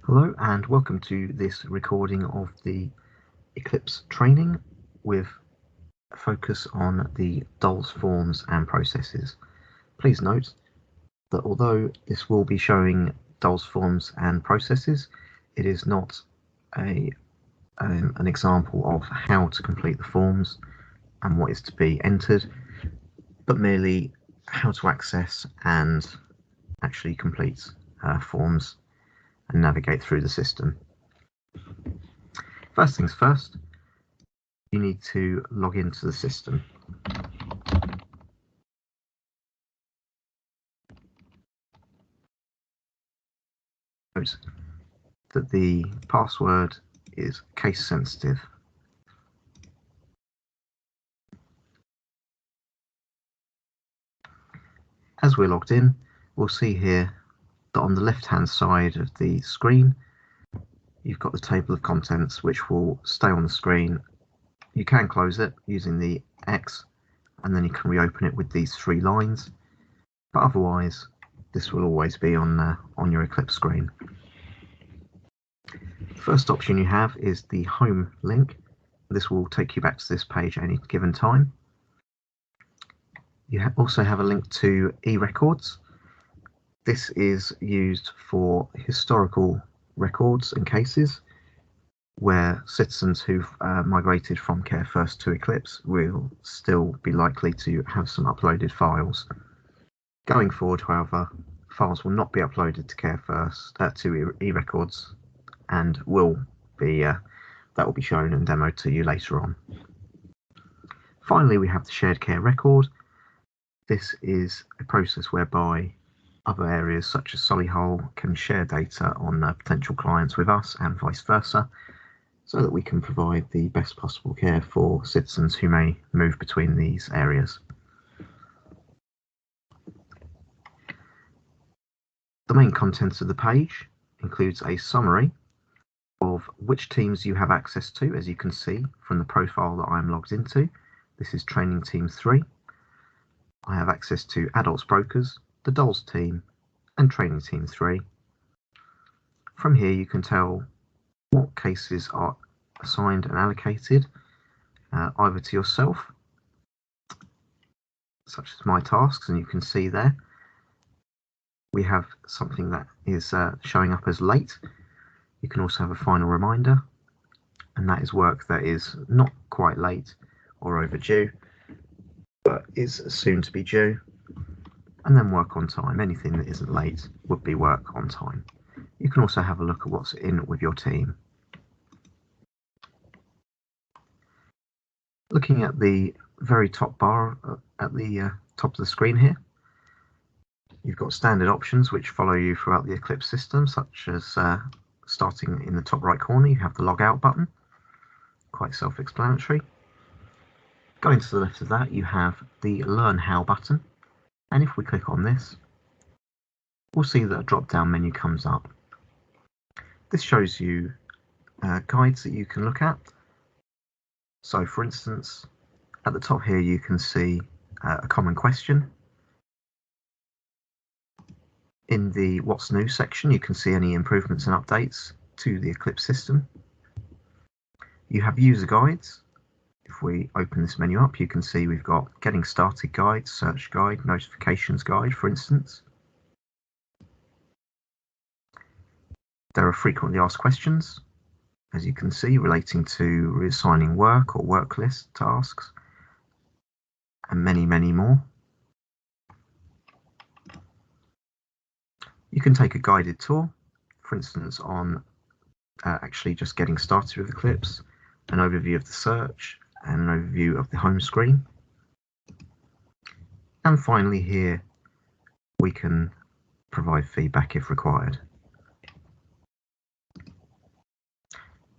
Hello and welcome to this recording of the Eclipse training with a focus on the DoLS forms and processes. Please note that although this will be showing DoLS forms and processes, it is not an example of how to complete the forms and what is to be entered, but merely how to access and actually complete forms and navigate through the system. First things first, you need to log into the system. Note that the password is case sensitive. As we're logged in, we'll see here that on the left-hand side of the screen, you've got the table of contents which will stay on the screen. You can close it using the X, and then you can reopen it with these three lines, but otherwise this will always be on your Eclipse screen. The first option you have is the home link. This will take you back to this page at any given time. You also have a link to e-records. This is used for historical records and cases where citizens who've migrated from Care First to Eclipse will still be likely to have some uploaded files. Going forward, however, files will not be uploaded to Care First to e-records, and that will be shown and demoed to you later on. Finally, we have the shared care record. This is a process whereby other areas such as Solihull can share data on potential clients with us and vice versa, so that we can provide the best possible care for citizens who may move between these areas. The main contents of the page includes a summary of which teams you have access to, as you can see from the profile that I'm logged into. This is Training Team 3. I have access to Adults Brokers, the DoLS team, and Training Team 3. From here you can tell what cases are assigned and allocated either to yourself, such as my tasks, and you can see there we have something that is showing up as late. You can also have a final reminder, and that is work that is not quite late or overdue, but is soon to be due. And then work on time. Anything that isn't late would be work on time. You can also have a look at what's in with your team. Looking at the very top bar at the top of the screen here, you've got standard options which follow you throughout the Eclipse system, such as starting in the top right corner, you have the log out button, quite self-explanatory. Going to the left of that, you have the Learn How button, and if we click on this, we'll see that a drop-down menu comes up. This shows you guides that you can look at. So, for instance, at the top here you can see a common question. In the What's New section, you can see any improvements and updates to the Eclipse system. You have user guides. If we open this menu up, you can see we've got Getting Started Guide, Search Guide, Notifications Guide, for instance. There are frequently asked questions, as you can see, relating to reassigning work or work list tasks, and many, many more. You can take a guided tour, for instance, on actually just getting started with Eclipse, an overview of the search, and an overview of the home screen. And finally here, we can provide feedback if required.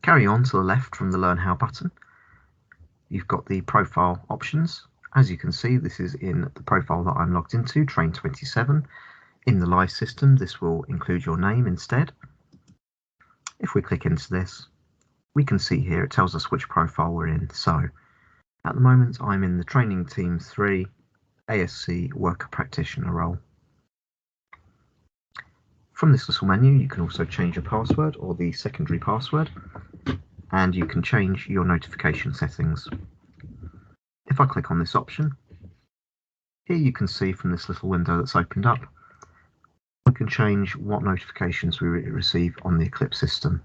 Carry on to the left from the Learn How button. You've got the profile options. As you can see, this is in the profile that I'm logged into, Train 27. In the live system, this will include your name instead. If we click into this, we can see here it tells us which profile we're in. So at the moment I'm in the Training Team 3 ASC Worker Practitioner role. From this little menu, you can also change your password or the secondary password, and you can change your notification settings. If I click on this option, here you can see from this little window that's opened up, we can change what notifications we receive on the Eclipse system.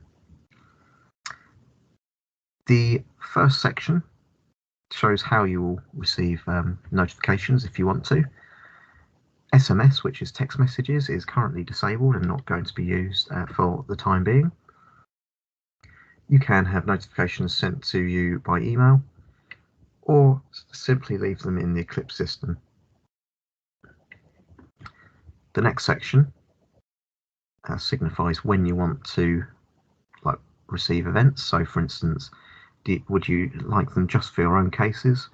The first section shows how you will receive notifications if you want to. SMS, which is text messages, is currently disabled and not going to be used for the time being. You can have notifications sent to you by email, or simply leave them in the Eclipse system. The next section signifies when you want to receive events. So for instance, would you like them just for your own cases,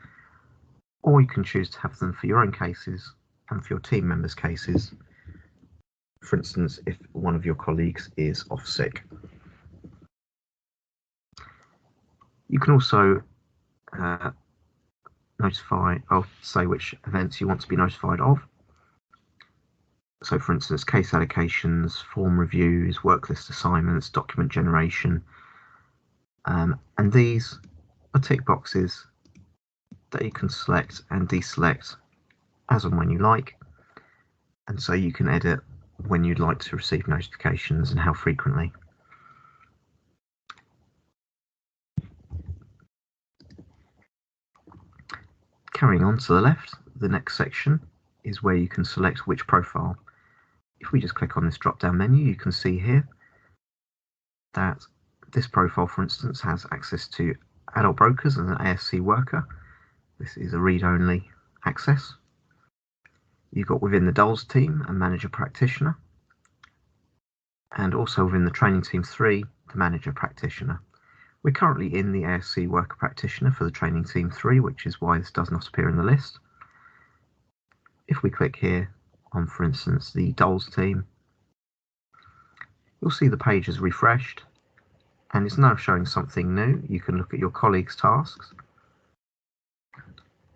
or you can choose to have them for your own cases and for your team members' cases. For instance, if one of your colleagues is off sick. You can also say which events you want to be notified of. So for instance, case allocations, form reviews, work list assignments, document generation, and these are tick boxes that you can select and deselect as and when you like, and so you can edit when you'd like to receive notifications and how frequently. Carrying on to the left, the next section is where you can select which profile. If we just click on this drop-down menu, you can see here that this profile, for instance, has access to adult brokers and an ASC worker. This is a read-only access. You've got within the DoLS team a manager practitioner, and also within the training team 3, the manager practitioner. We're currently in the ASC worker practitioner for the training team 3, which is why this does not appear in the list. If we click here on, for instance, the DoLS team, you'll see the page is refreshed and it's now showing something new. You can look at your colleagues' tasks,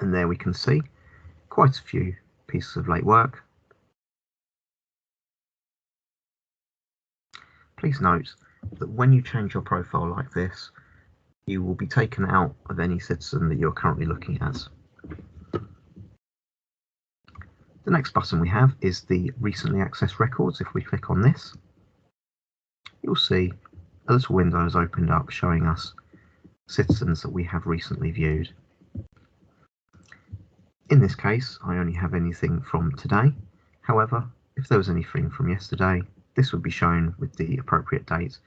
and there we can see quite a few pieces of late work. Please note that when you change your profile like this, you will be taken out of any citizen that you're currently looking at. The next button we have is the recently accessed records. If we click on this, you'll see a little window has opened up showing us citizens that we have recently viewed. In this case, I only have anything from today. However, if there was anything from yesterday, this would be shown with the appropriate date.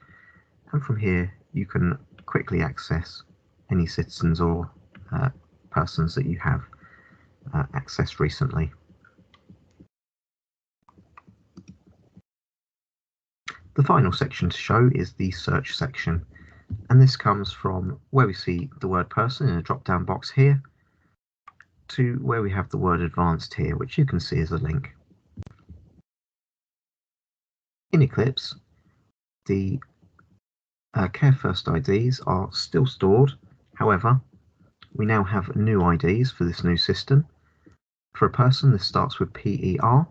And from here, you can quickly access any citizens or persons that you have accessed recently. The final section to show is the search section, and this comes from where we see the word person in a drop-down box here to where we have the word advanced here, which you can see as a link. In Eclipse, the Care First IDs are still stored. However, we now have new IDs for this new system. For a person, this starts with PER.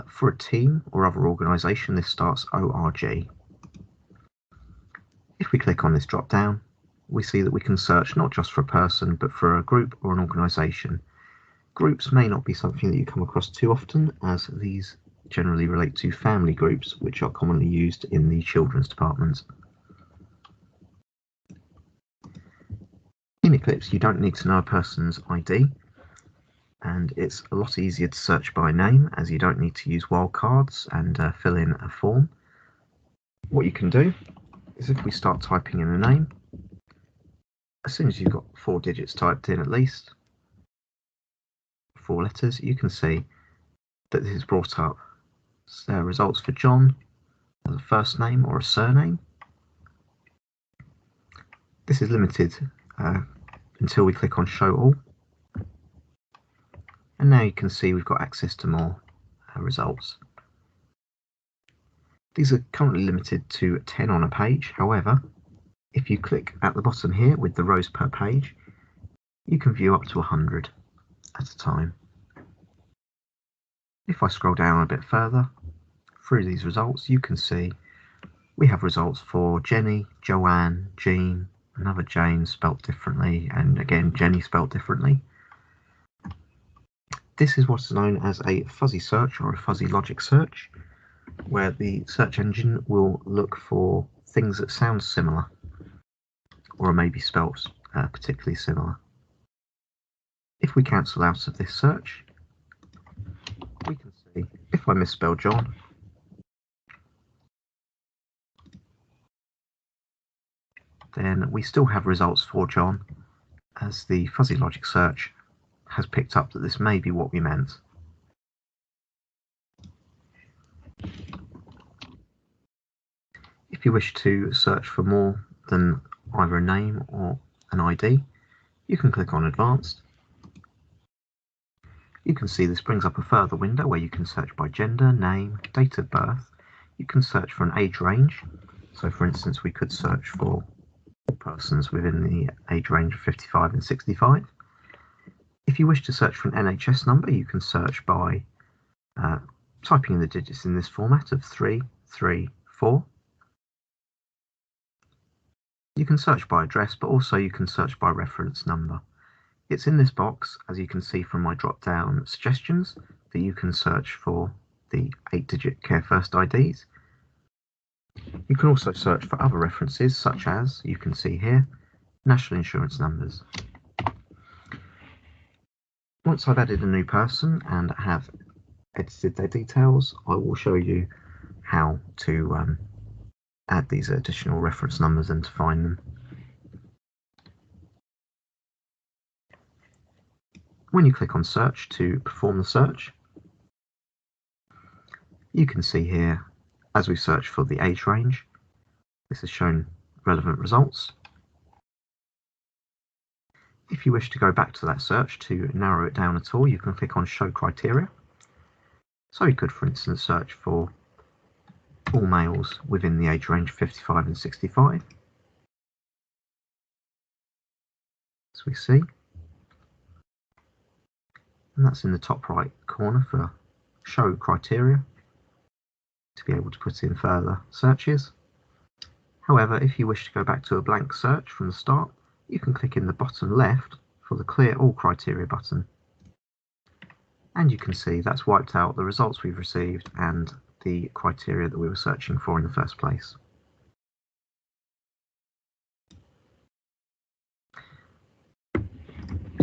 For a team or other organisation, this starts ORG. If we click on this drop down, we see that we can search not just for a person, but for a group or an organisation. Groups may not be something that you come across too often, as these generally relate to family groups, which are commonly used in the children's department. In Eclipse, you don't need to know a person's ID, and it's a lot easier to search by name, as you don't need to use wildcards and fill in a form. What you can do is, if we start typing in a name, as soon as you've got 4 digits typed in, at least 4 letters, you can see that this is brought up results for John as a first name or a surname. This is limited until we click on show all, and now you can see we've got access to more results. These are currently limited to 10 on a page. However, if you click at the bottom here with the rows per page, you can view up to 100 at a time. If I scroll down a bit further, through these results, you can see we have results for Jenny, Joanne, Jean, another Jane spelt differently, and again Jenny spelt differently. This is what's known as a fuzzy search or a fuzzy logic search, where the search engine will look for things that sound similar or are maybe spelt particularly similar. If we cancel out of this search, we can see if I misspell John, then we still have results for John, as the fuzzy logic search has picked up that this may be what we meant. If you wish to search for more than either a name or an ID, you can click on Advanced. You can see this brings up a further window where you can search by gender, name, date of birth. You can search for an age range. So for instance, we could search for persons within the age range of 55 and 65. If you wish to search for an NHS number, you can search by typing in the digits in this format of 334. You can search by address, but also you can search by reference number. It's in this box, as you can see from my drop-down suggestions, that you can search for the 8-digit Care First IDs. You can also search for other references, such as, you can see here, national insurance numbers. Once I've added a new person and have edited their details, I will show you how to add these additional reference numbers and to find them. When you click on search to perform the search, you can see here, as we search for the age range, this has shown relevant results. If you wish to go back to that search to narrow it down at all, you can click on show criteria. So you could, for instance, search for all males within the age range of 55 and 65. As we see. And that's in the top right corner for show criteria to be able to put in further searches. However, if you wish to go back to a blank search from the start, you can click in the bottom left for the clear all criteria button. And you can see that's wiped out the results we've received and the criteria that we were searching for in the first place.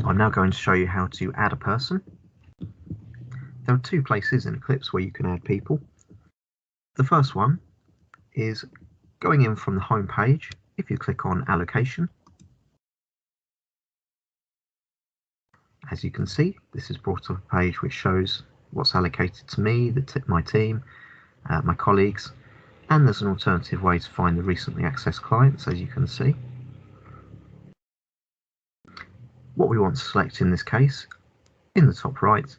I'm now going to show you how to add a person. There are two places in Eclipse where you can add people. The first one is going in from the home page. If you click on allocation, as you can see, this has brought up a page which shows what's allocated to me, my team, my colleagues, and there's an alternative way to find the recently accessed clients, as you can see. What we want to select in this case, in the top right,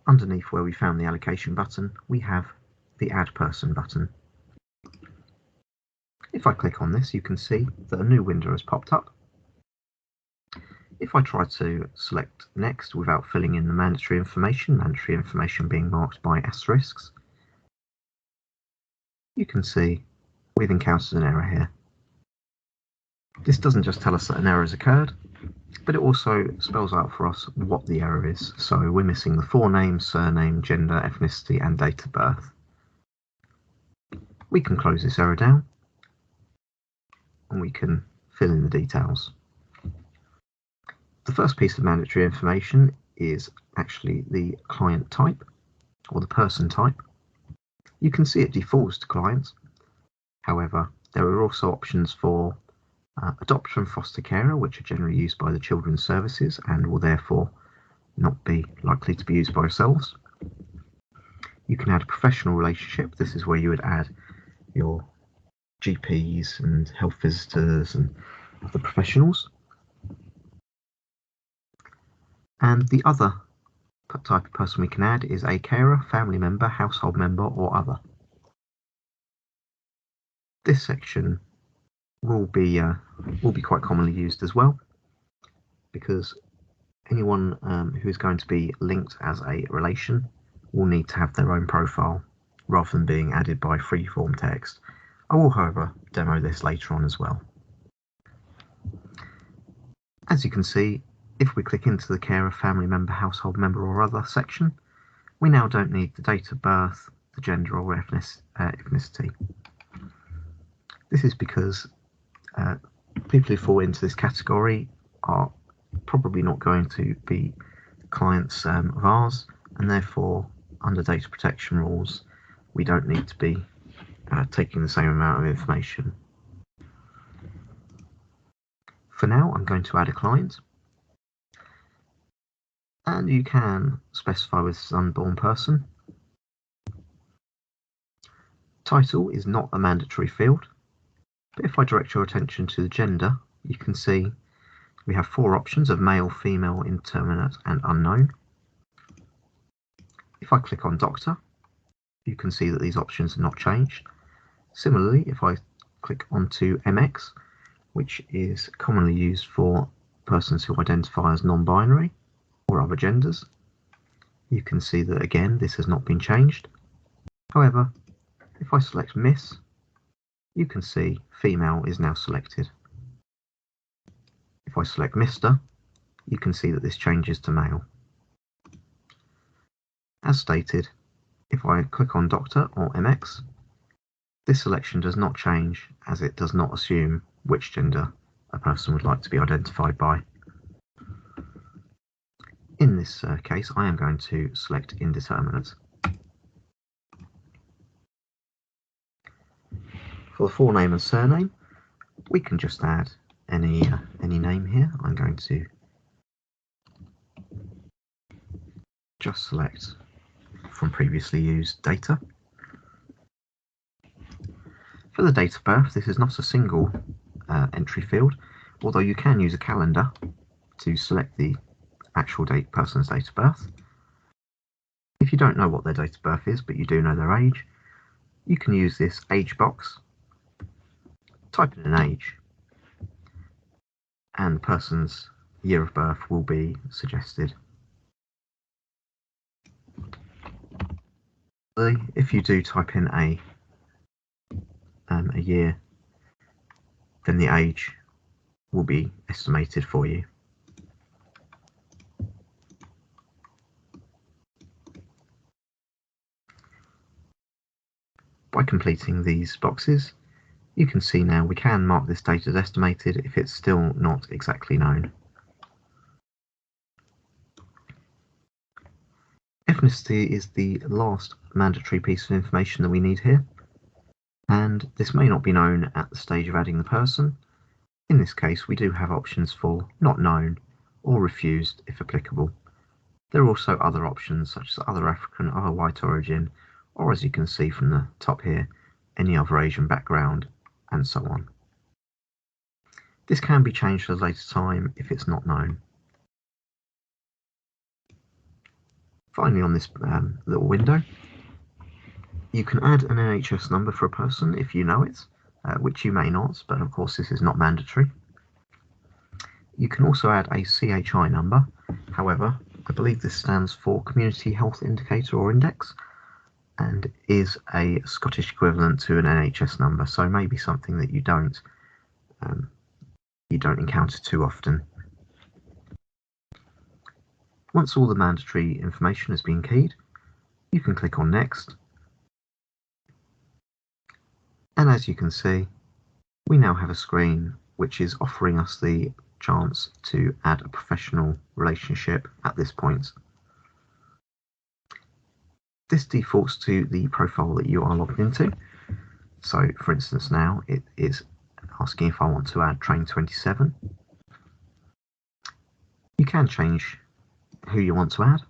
underneath where we found the allocation button, we have the add person button. If I click on this, you can see that a new window has popped up. If I try to select next without filling in the mandatory information being marked by asterisks, you can see we've encountered an error here. This doesn't just tell us that an error has occurred, but it also spells out for us what the error is. So we're missing the forename, surname, gender, ethnicity, and date of birth. We can close this error down, and we can fill in the details. The first piece of mandatory information is actually the client type, or the person type. You can see it defaults to clients. However, there are also options for adoption foster carer, which are generally used by the children's services and will therefore not be likely to be used by yourselves. You can add a professional relationship. This is where you would add your GPs and health visitors and other professionals. And the other type of person we can add is a carer, family member, household member, or other. This section will be quite commonly used as well, because anyone who is going to be linked as a relation will need to have their own profile rather than being added by free-form text. I will, however, demo this later on as well. As you can see, if we click into the carer, family member, household member or other section, we now don't need the date of birth, the gender or ethnicity. This is because people who fall into this category are probably not going to be clients of ours, and therefore under data protection rules we don't need to be taking the same amount of information. For now, I'm going to add a client, and you can specify with unborn person. Title is not a mandatory field, but if I direct your attention to the gender, you can see we have 4 options of male, female, indeterminate and unknown. If I click on doctor, you can see that these options are not changed. Similarly, if I click onto MX, which is commonly used for persons who identify as non-binary or other genders, you can see that again this has not been changed. However, if I select Miss, you can see female is now selected. If I select Mr, you can see that this changes to male. As stated, if I click on Doctor or MX, this selection does not change as it does not assume which gender a person would like to be identified by. In this case, I am going to select indeterminate. For the full name and surname, we can just add any name here. I'm going to just select from previously used data. For the date of birth, this is not a single entry field, although you can use a calendar to select the actual person's date of birth. If you don't know what their date of birth is, but you do know their age, you can use this age box, type in an age, and the person's year of birth will be suggested. If you do type in a year, then the age will be estimated for you. By completing these boxes, you can see now we can mark this date as estimated if it's still not exactly known. Ethnicity is the last mandatory piece of information that we need here, and this may not be known at the stage of adding the person. In this case, we do have options for not known or refused if applicable. There are also other options such as other African, other white origin, or as you can see from the top here, any other Asian background, and so on. This can be changed at a later time if it's not known. Finally, on this little window, you can add an NHS number for a person if you know it, which you may not, but of course this is not mandatory. You can also add a CHI number. However, I believe this stands for Community Health Indicator or Index, and is a Scottish equivalent to an NHS number, so maybe something that you don't encounter too often. Once all the mandatory information has been keyed, you can click on Next, and as you can see, we now have a screen which is offering us the chance to add a professional relationship at this point. This defaults to the profile that you are logged into. So for instance, now it is asking if I want to add Train 27. You can change who you want to add,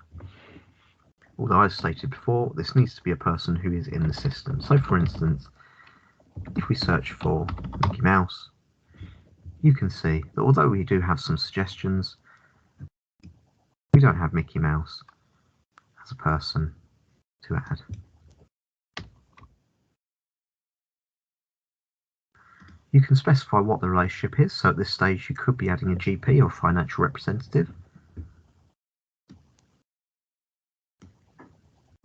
although as stated before, this needs to be a person who is in the system. So for instance, if we search for Mickey Mouse, you can see that although we do have some suggestions, we don't have Mickey Mouse as a person to add. You can specify what the relationship is, so at this stage you could be adding a GP or financial representative.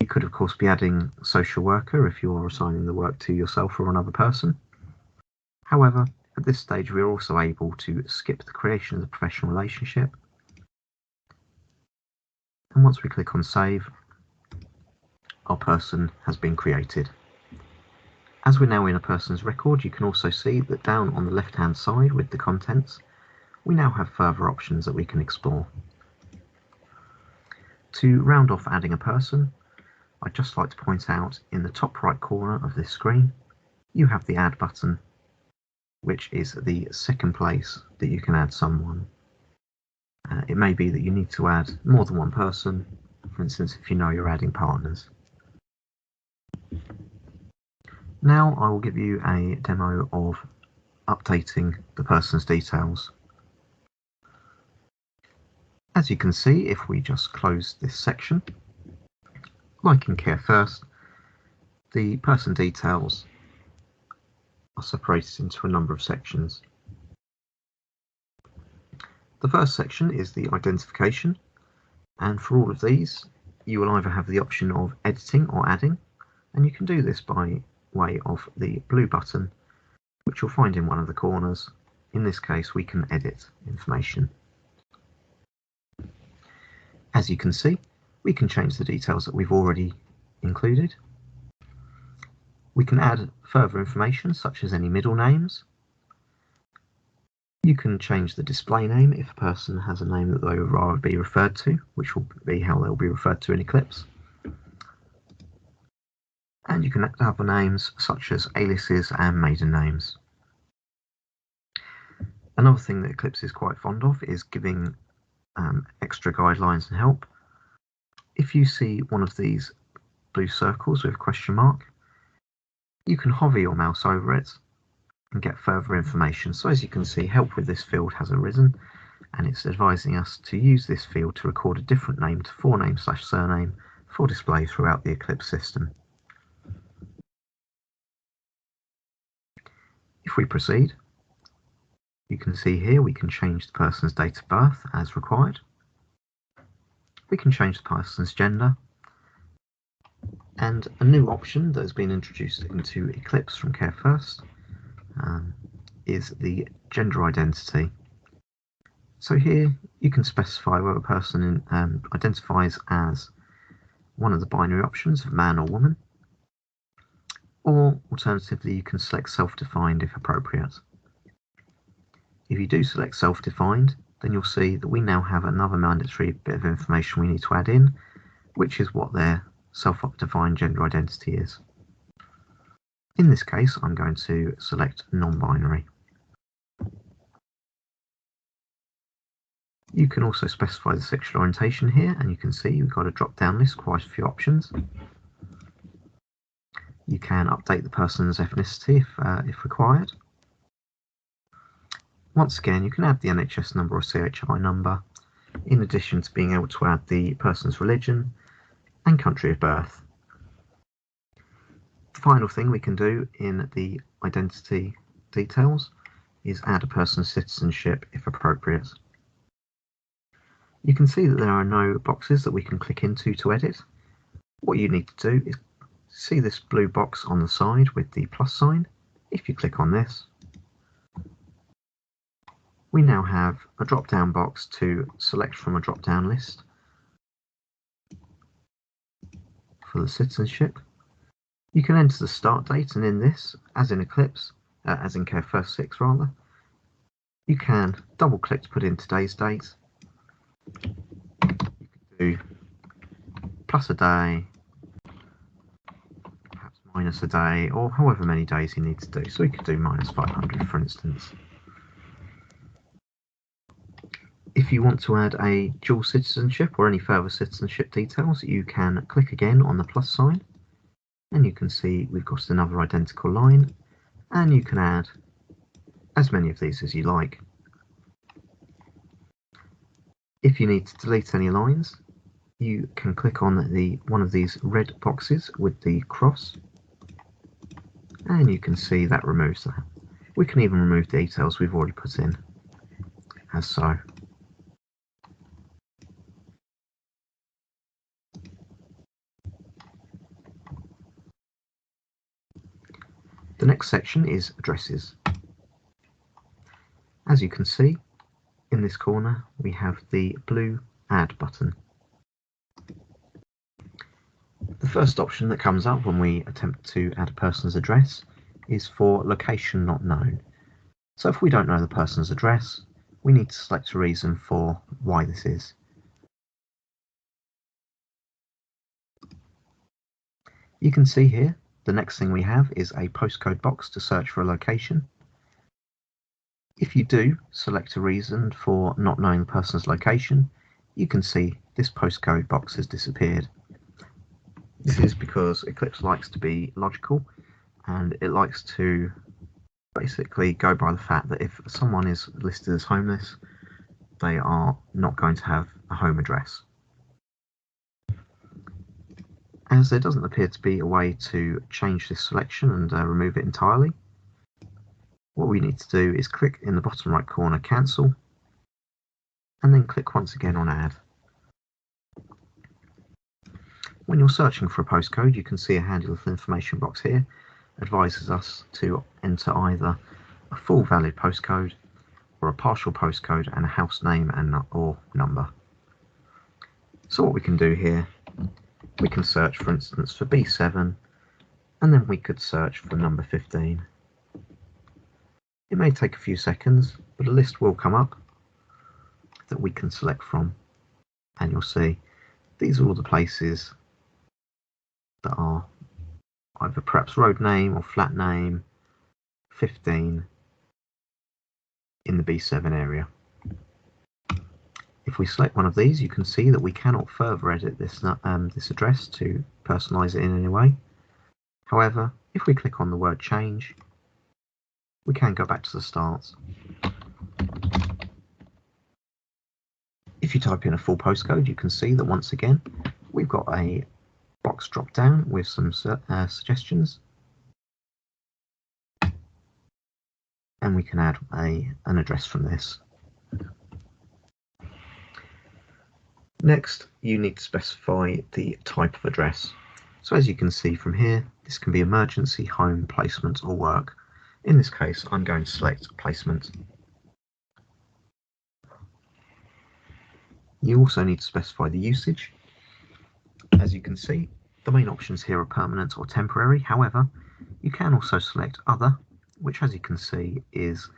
You could of course be adding social worker if you're assigning the work to yourself or another person. However, at this stage we're also able to skip the creation of the professional relationship, and once we click on save, our person has been created. As we're now in a person's record, you can also see that down on the left hand side with the contents, we now have further options that we can explore. To round off adding a person, I'd just like to point out in the top right corner of this screen, you have the add button, which is the second place that you can add someone. It may be that you need to add more than one person, for instance if you know you're adding partners. Now I will give you a demo of updating the person's details. As you can see, if we just close this section, like in Care First, the person details are separated into a number of sections. The first section is the identification, and for all of these you will either have the option of editing or adding, and you can do this by way of the blue button, which you'll find in one of the corners. In this case we can edit information. As you can see, we can change the details that we've already included. We can add further information such as any middle names. You can change the display name if a person has a name that they would rather be referred to, which will be how they'll be referred to in Eclipse. And you can add other names such as aliases and maiden names. Another thing that Eclipse is quite fond of is giving extra guidelines and help. If you see one of these blue circles with a question mark, you can hover your mouse over it and get further information. So as you can see, help with this field has arisen, and it's advising us to use this field to record a different name to forename/surname for display throughout the Eclipse system. If we proceed, you can see here we can change the person's date of birth as required. We can change the person's gender, and a new option that has been introduced into Eclipse from Care First is the gender identity. So here you can specify whether a person identifies as one of the binary options of man or woman, or alternatively you can select self-defined if appropriate. If you do select self-defined, then you'll see that we now have another mandatory bit of information we need to add in, which is what their self-defined gender identity is. In this case, I'm going to select non-binary. You can also specify the sexual orientation here, and you can see we've got a drop-down list, quite a few options. You can update the person's ethnicity if required. Once again, you can add the NHS number or CHI number, in addition to being able to add the person's religion and country of birth. The final thing we can do in the identity details is add a person's citizenship if appropriate. You can see that there are no boxes that we can click into to edit. What you need to do is see this blue box on the side with the plus sign. If you click on this, we now have a drop-down box to select from a drop-down list for the citizenship. You can enter the start date, and in this, as in Eclipse, as in Care First 6 rather, you can double click to put in today's date. You can do plus a day, perhaps minus a day, or however many days you need to do. So we could do minus 500 for instance. If you want to add a dual citizenship or any further citizenship details, you can click again on the plus sign, and you can see we've got another identical line, and you can add as many of these as you like. If you need to delete any lines, you can click on one of these red boxes with the cross, and you can see that removes that. We can even remove details we've already put in, as so. The next section is addresses. As you can see, in this corner we have the blue Add button. The first option that comes up when we attempt to add a person's address is for location not known. So if we don't know the person's address, we need to select a reason for why this is. You can see here the next thing we have is a postcode box to search for a location. If you do select a reason for not knowing the person's location, you can see this postcode box has disappeared. This is because Eclipse likes to be logical, and it likes to basically go by the fact that if someone is listed as homeless, they are not going to have a home address. As there doesn't appear to be a way to change this selection and remove it entirely, what we need to do is click in the bottom right corner Cancel, and then click once again on Add. When you're searching for a postcode, you can see a handy little information box here advises us to enter either a full valid postcode or a partial postcode and a house name and or number. So what we can do here, we can search for instance for B7, and then we could search for number 15. It may take a few seconds, but a list will come up that we can select from, and you'll see these are all the places that are either perhaps road name or flat name 15 in the B7 area. If we select one of these, you can see that we cannot further edit this address to personalize it in any way. However, if we click on the word change, we can go back to the start. If you type in a full postcode, you can see that once again we've got a box drop down with some suggestions, and we can add an address from this. Next, you need to specify the type of address. So as you can see from here, this can be emergency, home, placement or work. In this case, I'm going to select placement. You also need to specify the usage. As you can see, the main options here are permanent or temporary. However, you can also select other, which as you can see is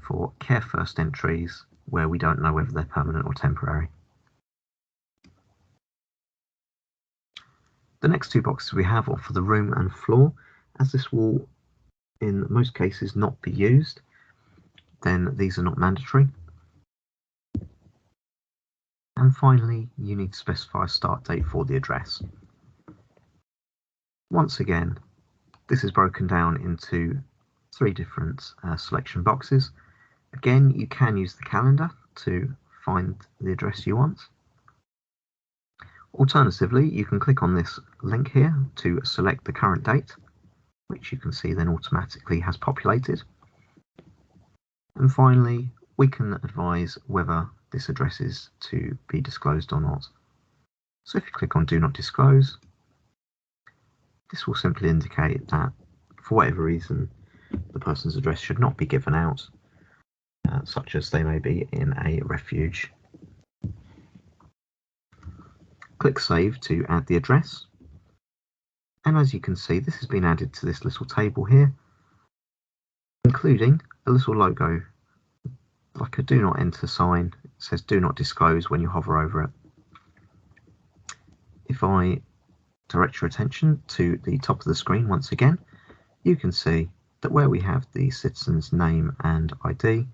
for care first entries where we don't know whether they're permanent or temporary. The next two boxes we have are for the room and floor. As this will in most cases not be used, then these are not mandatory. And finally, you need to specify a start date for the address. Once again, this is broken down into three different selection boxes. Again, you can use the calendar to find the address you want. Alternatively, you can click on this link here to select the current date, which you can see then automatically has populated. And finally, we can advise whether this address is to be disclosed or not. So if you click on Do Not Disclose, this will simply indicate that for whatever reason the person's address should not be given out, such as they may be in a refuge. Click Save to add the address, and as you can see, this has been added to this little table here, including a little logo like a Do Not Enter sign. It says Do Not Disclose when you hover over it. If I direct your attention to the top of the screen once again, you can see that where we have the citizen's name and ID,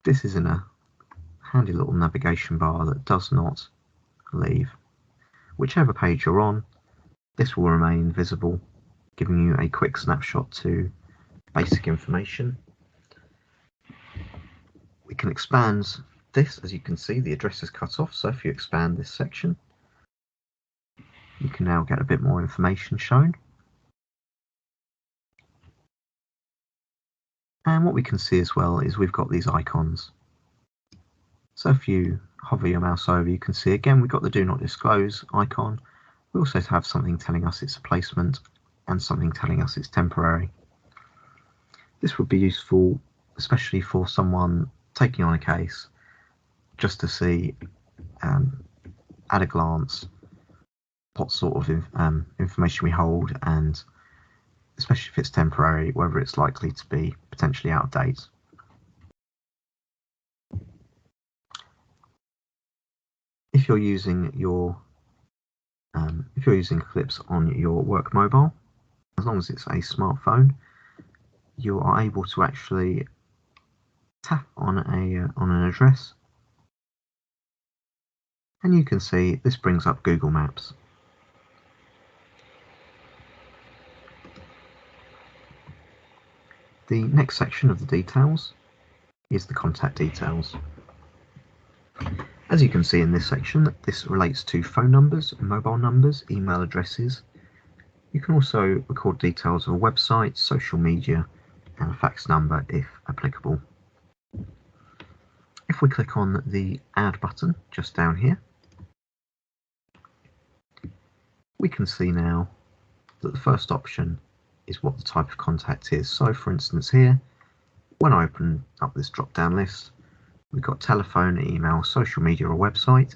this is in a handy little navigation bar that does not leave. Whichever page you're on, this will remain visible, giving you a quick snapshot to basic information. We can expand this. As you can see, the address is cut off, so if you expand this section, you can now get a bit more information shown. And what we can see as well is we've got these icons. So if you hover your mouse over, you can see again we've got the Do Not Disclose icon. We also have something telling us it's a placement and something telling us it's temporary. This would be useful, especially for someone taking on a case, just to see at a glance what sort of information we hold, and especially if it's temporary, whether it's likely to be potentially out of date. If you're using Eclipse on your work mobile, as long as it's a smartphone, you are able to actually tap on an address, and you can see this brings up Google Maps. The next section of the details is the contact details. As you can see in this section, this relates to phone numbers, mobile numbers, email addresses. You can also record details of a website, social media, and a fax number if applicable. If we click on the Add button just down here, we can see now that the first option is what the type of contact is. So for instance here, when I open up this drop-down list, we've got telephone, email, social media, or website.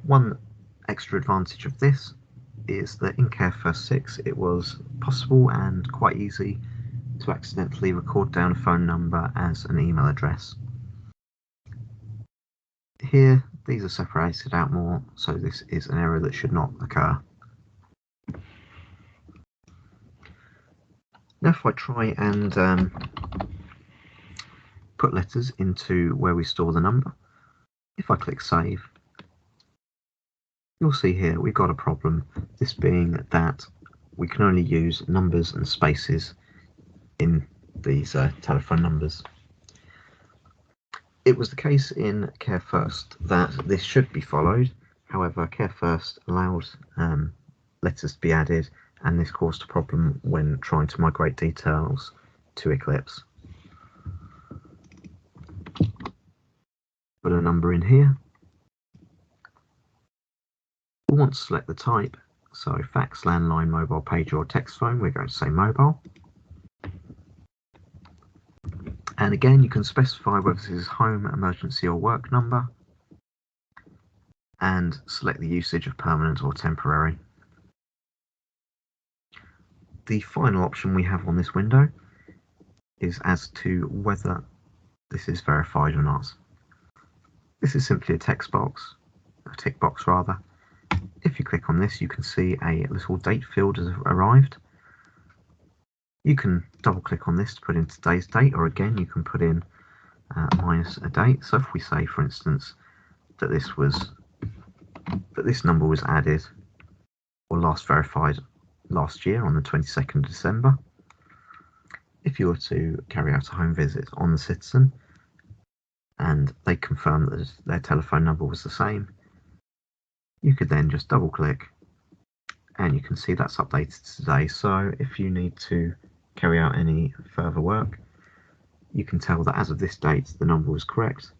One extra advantage of this is that in Care First 6 it was possible and quite easy to accidentally record down a phone number as an email address. Here, these are separated out more, so this is an error that should not occur. Now if I try and put letters into where we store the number, if I click save, you'll see here we've got a problem, this being that we can only use numbers and spaces in these telephone numbers. It was the case in Care First that this should be followed. However, Care First allowed letters to be added, and this caused a problem when trying to migrate details to Eclipse. Put a number in here. We want to select the type, so fax, landline, mobile, pager, or text phone. We're going to say mobile. And again, you can specify whether this is home, emergency, or work number, and select the usage of permanent or temporary. The final option we have on this window is as to whether this is verified or not. This is simply a text box, a tick box rather. If you click on this, you can see a little date field has arrived. You can double click on this to put in today's date, or again you can put in minus a date. So if we say, for instance, that this number was added or last verified last year on the 22nd of December, if you were to carry out a home visit on the citizen and they confirm that their telephone number was the same, you could then just double click and you can see that's updated today. So if you need to carry out any further work, you can tell that as of this date the number was correct,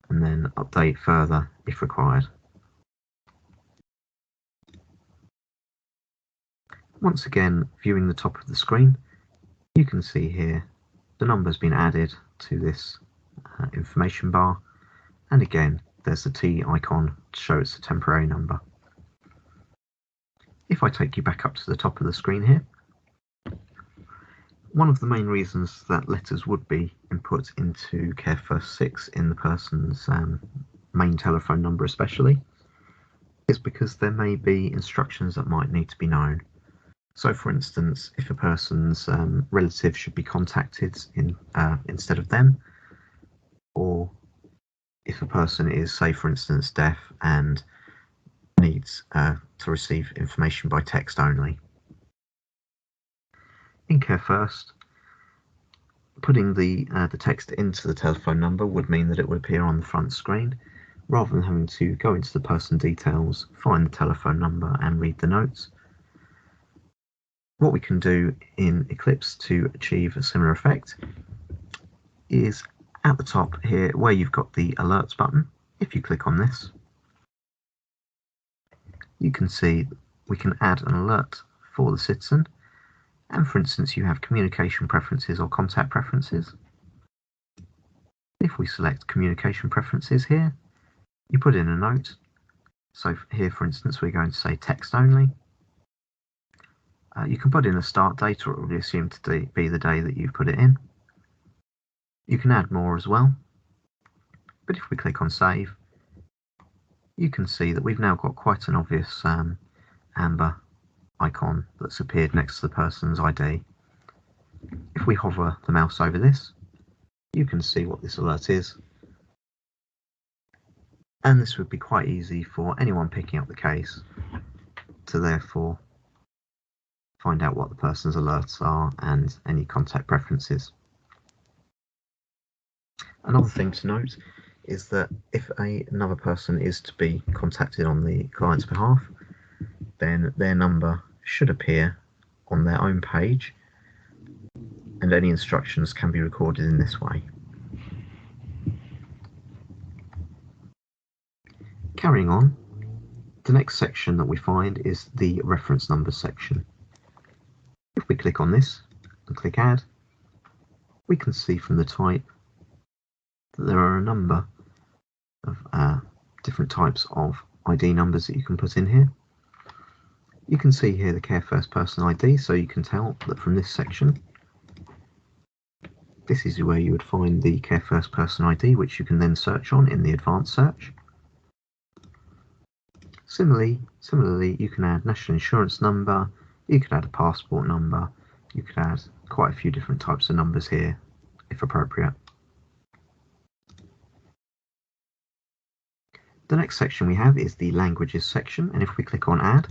and then update further if required. Once again, viewing the top of the screen, you can see here the number's been added to this information bar, and again there's the T icon to show it's a temporary number. If I take you back up to the top of the screen here, one of the main reasons that letters would be input into Care First 6 in the person's main telephone number especially, is because there may be instructions that might need to be known. So for instance, if a person's relative should be contacted instead of them, or if a person is, say for instance, deaf and needs to receive information by text only. In Care First, putting the text into the telephone number would mean that it would appear on the front screen, rather than having to go into the person details, find the telephone number and read the notes. What we can do in Eclipse to achieve a similar effect is at the top here where you've got the alerts button. If you click on this, you can see we can add an alert for the citizen, And for instance, you have communication preferences or contact preferences. If we select communication preferences here, you put in a note. So here, for instance, we're going to say text only. You can put in a start date, or it will be assumed to be the day that you put it in. You can add more as well. But if we click on save, you can see that we've now got quite an obvious amber icon that's appeared next to the person's ID. If we hover the mouse over this, you can see what this alert is. And this would be quite easy for anyone picking up the case to therefore find out what the person's alerts are and any contact preferences. Another thing to note is that if another person is to be contacted on the client's behalf, then their number should appear on their own page, and any instructions can be recorded in this way. Carrying on, the next section that we find is the reference numbers section. If we click on this and click add, we can see from the type that there are a number of different types of ID numbers that you can put in here. You can see here the Care First Person ID, so you can tell that from this section, this is where you would find the Care First Person ID, which you can then search on in the advanced search. Similarly, you can add national insurance number, you could add a passport number, you could add quite a few different types of numbers here, if appropriate. The next section we have is the languages section, and if we click on add,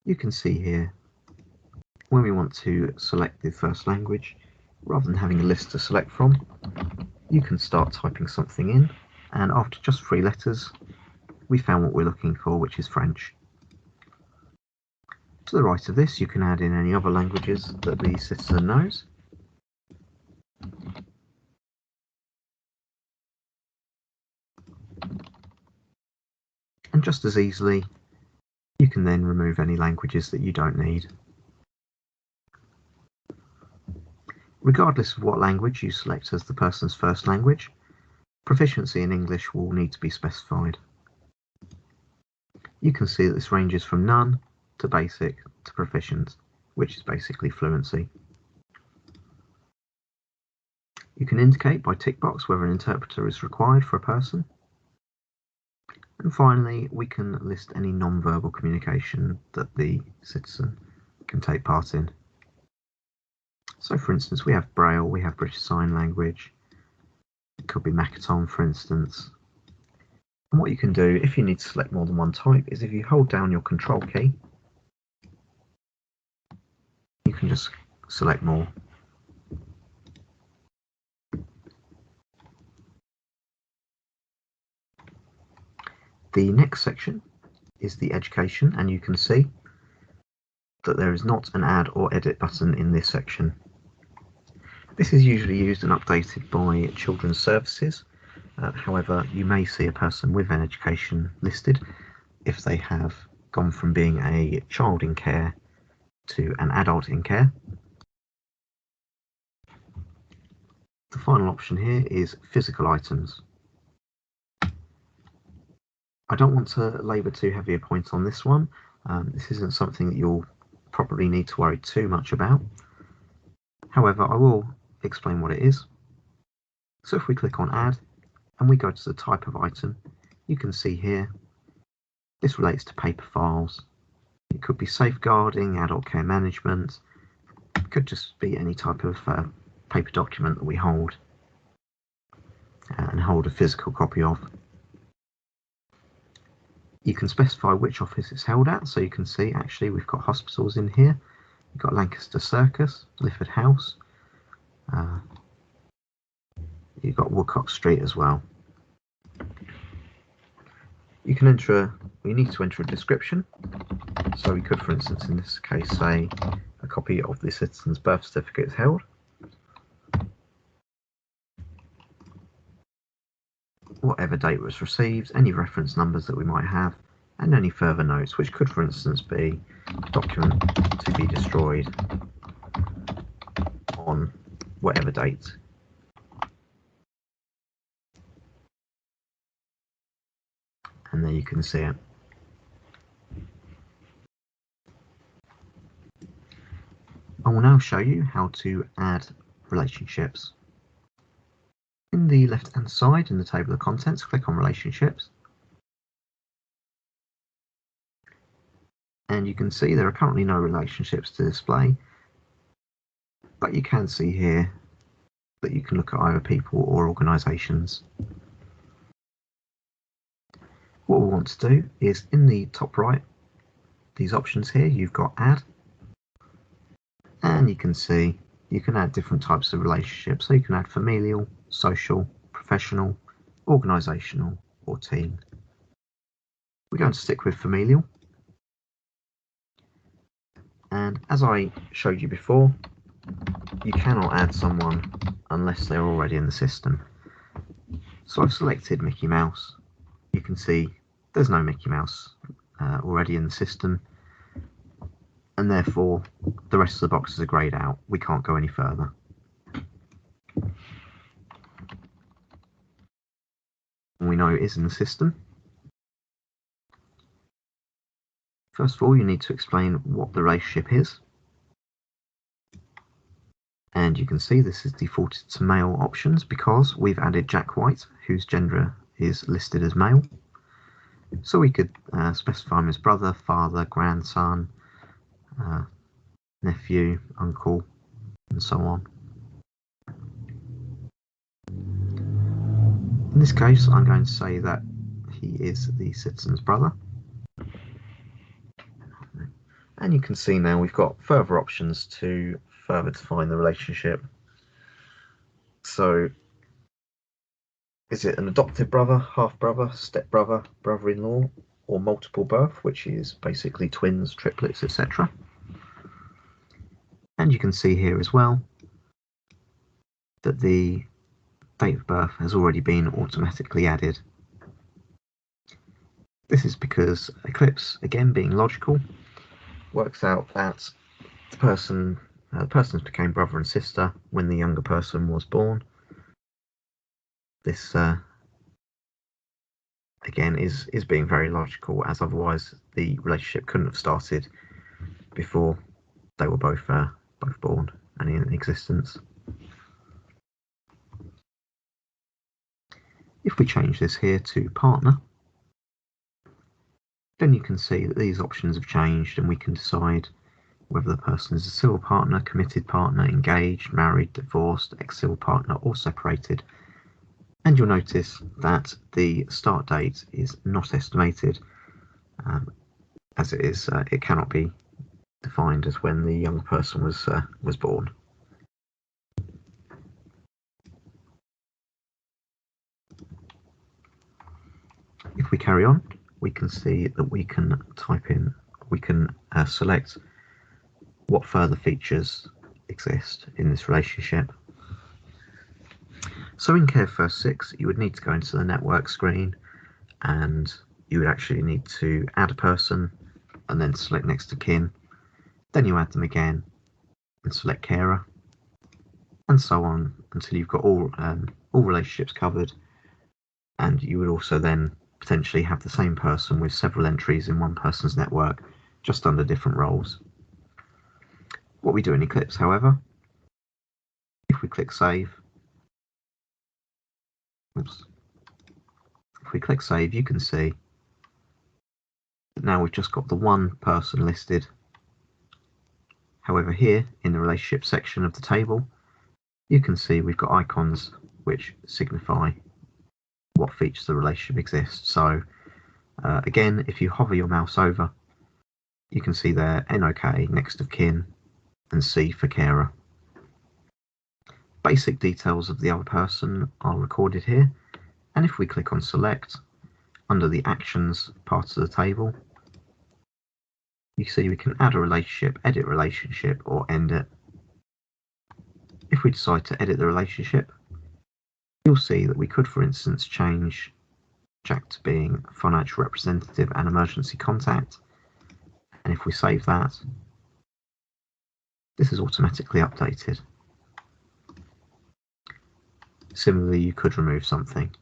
you can see here when we want to select the first language, rather than having a list to select from, you can start typing something in, and after just 3 letters, we found what we're looking for, which is French. To the right of this, you can add in any other languages that the citizen knows. And just as easily, you can then remove any languages that you don't need. Regardless of what language you select as the person's first language, proficiency in English will need to be specified. You can see that this ranges from none to basic to proficient, which is basically fluency. You can indicate by tick box whether an interpreter is required for a person. And finally, we can list any non-verbal communication that the citizen can take part in. So for instance, we have Braille, we have British Sign Language, it could be Makaton for instance. And what you can do if you need to select more than one type is if you hold down your control key, you can just select more. The next section is the education, and you can see that there is not an add or edit button in this section. This is usually used and updated by Children's Services. However, you may see a person with an education listed if they have gone from being a child in care to an adult in care. The final option here is physical items. I don't want to labour too heavy a point on this one. This isn't something that you'll probably need to worry too much about. However, I will explain what it is. So if we click on add and we go to the type of item, you can see here this relates to paper files. It could be safeguarding, adult care management, it could just be any type of paper document that we hold and hold a physical copy of. You can specify which office it's held at, so you can see actually we've got hospitals in here. We've got Lancaster Circus, Lifford House, you've got Woodcock Street as well. You can we need to enter a description, so we could, for instance, in this case say a copy of the citizen's birth certificate is held. Whatever date was received, any reference numbers that we might have, and any further notes, which could, for instance, be document to be destroyed on whatever date. And there you can see it. I will now show you how to add relationships. In the left-hand side in the table of contents, click on relationships. And you can see there are currently no relationships to display, but you can see here that you can look at either people or organisations. What we want to do is in the top right, these options here, you've got add, and you can see you can add different types of relationships. So you can add familial, social, professional, organisational, or team. We're going to stick with familial. And as I showed you before, you cannot add someone unless they're already in the system. So I've selected Mickey Mouse. You can see there's no Mickey Mouse already in the system, and therefore the rest of the boxes are greyed out. We can't go any further. And we know it is in the system. First of all, you need to explain what the relationship is. And you can see this is defaulted to male options because we've added Jack White, whose gender is listed as male. So we could specify him as brother, father, grandson, nephew, uncle, and so on. In this case, I'm going to say that he is the citizen's brother. And you can see now we've got further options to further define the relationship. So, is it an adopted brother, half-brother, step-brother, brother-in-law, or multiple birth, which is basically twins, triplets, etc. And you can see here as well that the date of birth has already been automatically added. This is because Eclipse, again being logical, works out that the persons became brother and sister when the younger person was born. This again is being very logical, as otherwise the relationship couldn't have started before they were both born and in existence. If we change this here to partner, then you can see that these options have changed, and we can decide whether the person is a civil partner, committed partner, engaged, married, divorced, ex-civil partner, or separated. And you'll notice that the start date is not estimated, as it cannot be defined as when the young person was born. If we carry on, we can see that we can select what further features exist in this relationship. So in Care First 6, you would need to go into the network screen, and you would actually need to add a person and then select next to kin. Then you add them again and select carer, and so on until you've got all relationships covered. And you would also then potentially have the same person with several entries in one person's network, just under different roles. What we do in Eclipse, however, if we click save, if we click save, you can see that now we've just got the one person listed. However, here in the relationship section of the table, you can see we've got icons which signify what features of the relationship exists. So again, if you hover your mouse over, you can see there NOK, next of kin, and C for carer. Basic details of the other person are recorded here, and if we click on select, under the actions part of the table, you see we can add a relationship, edit relationship, or end it. If we decide to edit the relationship, you'll see that we could, for instance, change Jack to being financial representative and emergency contact. And if we save that, this is automatically updated. Similarly, you could remove something.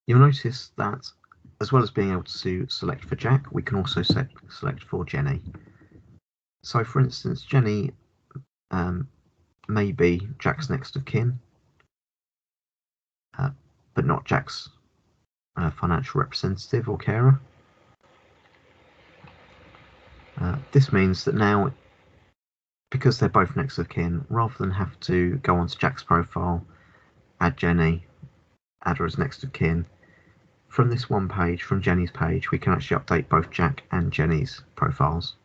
You'll notice that as well as being able to select for Jack, we can also select for Jenny. So for instance, Jenny may be Jack's next of kin, but not Jack's financial representative or carer. This means that now, because they're both next of kin, rather than have to go onto Jack's profile, add Jenny, add her as next of kin, from this one page, from Jenny's page, we can actually update both Jack and Jenny's profiles.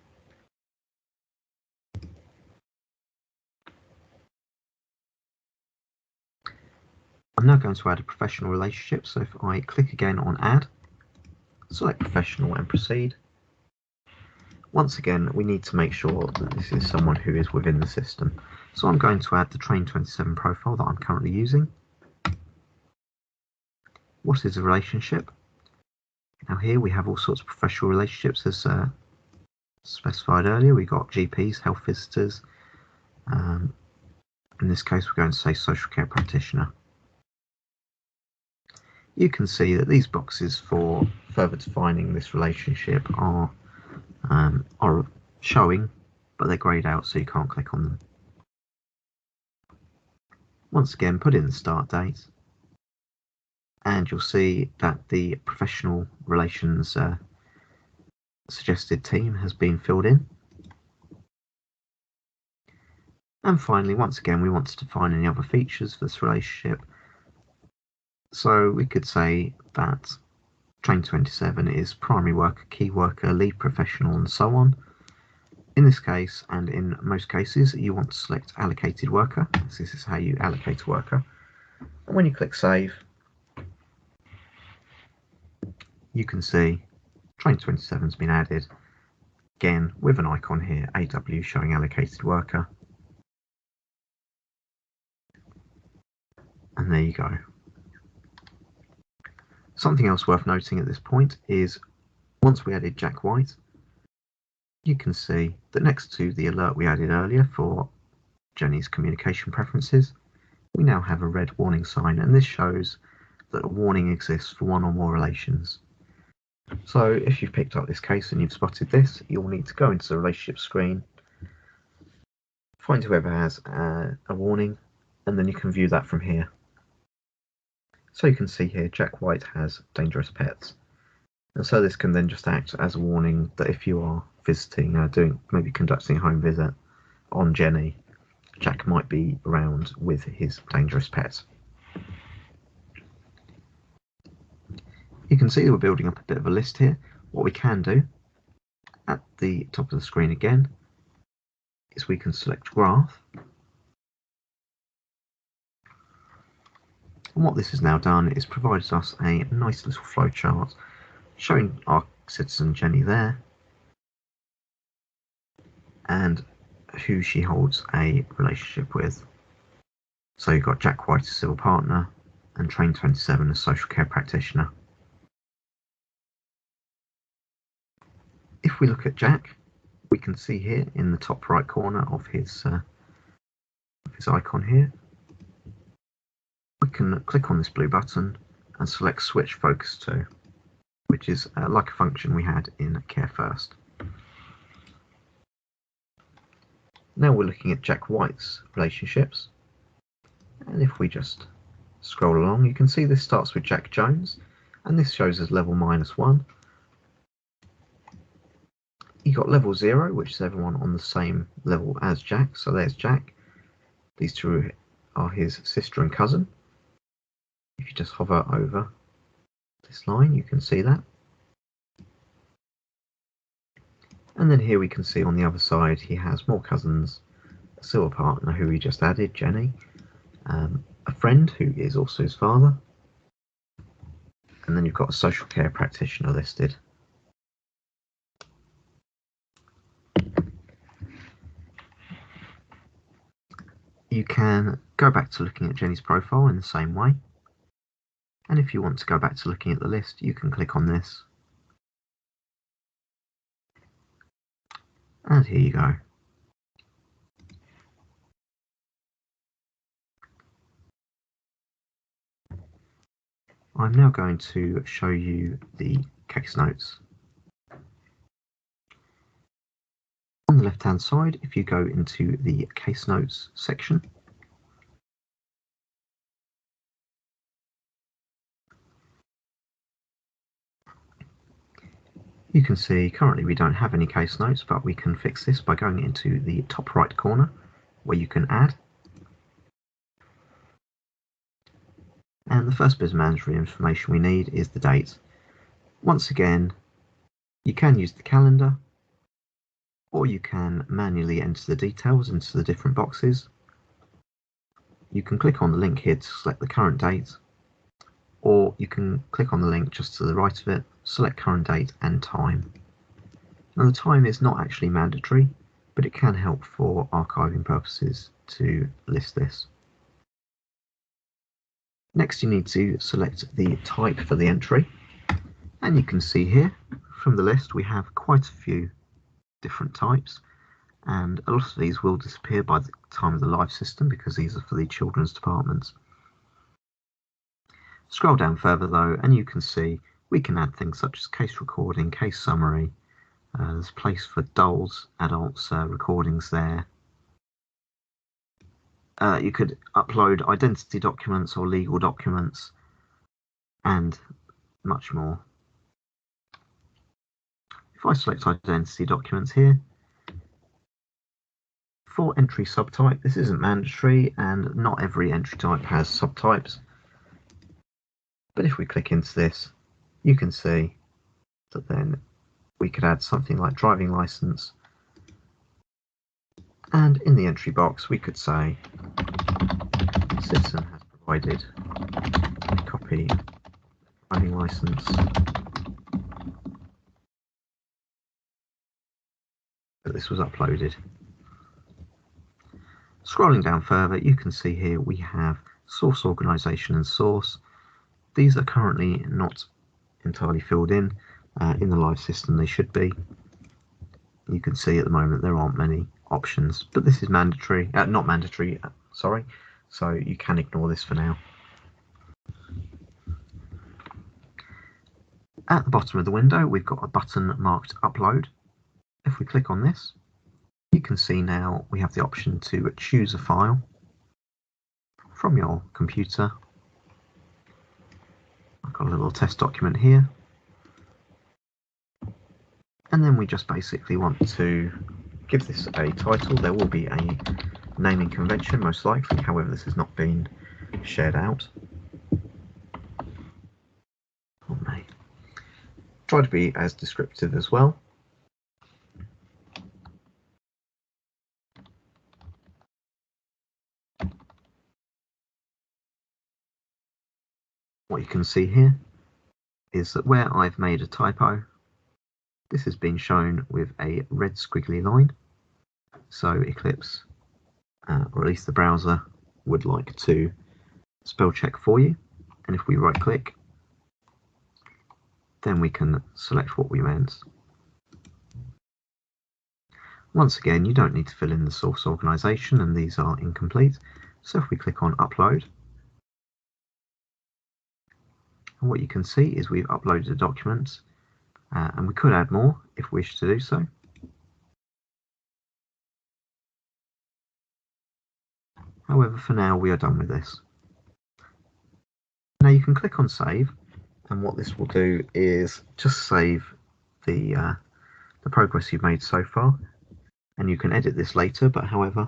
I'm now going to add a professional relationship, so if I click again on Add, select Professional and Proceed. Once again, we need to make sure that this is someone who is within the system. So I'm going to add the Train27 profile that I'm currently using. What is a relationship? Now here we have all sorts of professional relationships as specified earlier. We've got GPs, health visitors. In this case, we're going to say social care practitioner. You can see that these boxes for further defining this relationship are showing, but they're greyed out, so you can't click on them. Once again, put in the start date, and you'll see that the professional relations suggested team has been filled in. And finally, once again, we want to define any other features for this relationship. So we could say that Train27 is primary worker, key worker, lead professional, and so on. In this case, and in most cases, you want to select allocated worker, as this is how you allocate a worker. And when you click Save, you can see Train27 has been added, again with an icon here, AW showing allocated worker. And there you go. Something else worth noting at this point is once we added Jack White, you can see that next to the alert we added earlier for Jenny's communication preferences, we now have a red warning sign, and this shows that a warning exists for one or more relations. So if you've picked up this case and you've spotted this, you'll need to go into the relationship screen, find whoever has a warning, and then you can view that from here. So you can see here Jack White has dangerous pets, and so this can then just act as a warning that if you are visiting, maybe conducting a home visit on Jenny, Jack might be around with his dangerous pets. You can see that we're building up a bit of a list here. What we can do at the top of the screen again is we can select Graph. And what this has now done is provided us a nice little flowchart showing our citizen Jenny there and who she holds a relationship with. So you've got Jack White as civil partner and Train27 as social care practitioner. If we look at Jack, we can see here in the top right corner of his icon here, we can click on this blue button and select Switch Focus To, which is like a function we had in Care First. Now we're looking at Jack White's relationships, and if we just scroll along, you can see this starts with Jack Jones, and this shows as level -1. You got level 0, which is everyone on the same level as Jack, so there's Jack. These two are his sister and cousin. If you just hover over this line, you can see that. And then here we can see on the other side he has more cousins, a civil partner who we just added, Jenny, a friend who is also his father, and then you've got a social care practitioner listed. You can go back to looking at Jenny's profile in the same way. And if you want to go back to looking at the list, you can click on this. And here you go. I'm now going to show you the case notes. On the left-hand side, if you go into the case notes section, you can see currently we don't have any case notes, but we can fix this by going into the top right corner where you can add. And the first bit of mandatory information we need is the date. Once again, you can use the calendar, or you can manually enter the details into the different boxes. You can click on the link here to select the current date, or you can click on the link just to the right of it, select current date and time. Now the time is not actually mandatory, but it can help for archiving purposes to list this. Next you need to select the type for the entry, and you can see here from the list we have quite a few different types, and a lot of these will disappear by the time of the live system because these are for the children's departments. Scroll down further though and you can see we can add things such as case recording, case summary, there's a place for DoLS, adults recordings there. You could upload identity documents or legal documents and much more. If I select identity documents here, for entry subtype, this isn't mandatory and not every entry type has subtypes. But if we click into this, you can see that then we could add something like driving license, and in the entry box we could say citizen has provided a copy of driving license that this was uploaded. Scrolling down further, you can see here we have source organisation and source. These are currently not entirely filled in. In the live system they should be. You can see at the moment there aren't many options, but this is mandatory, not mandatory, sorry, so you can ignore this for now. At the bottom of the window we've got a button marked upload. If we click on this, you can see now we have the option to choose a file from your computer. I've got a little test document here. And then we just basically want to give this a title. There will be a naming convention most likely, however this has not been shared out. Try to be as descriptive as well. What you can see here is that where I've made a typo, this has been shown with a red squiggly line. So Eclipse, or at least the browser, would like to spell check for you. And if we right click, then we can select what we meant. Once again, you don't need to fill in the source organisation, and these are incomplete. So if we click on upload, and what you can see is we've uploaded a document, and we could add more if we wish to do so. However, for now we are done with this. Now you can click on save, and what this will do is just save the progress you've made so far, and you can edit this later, but however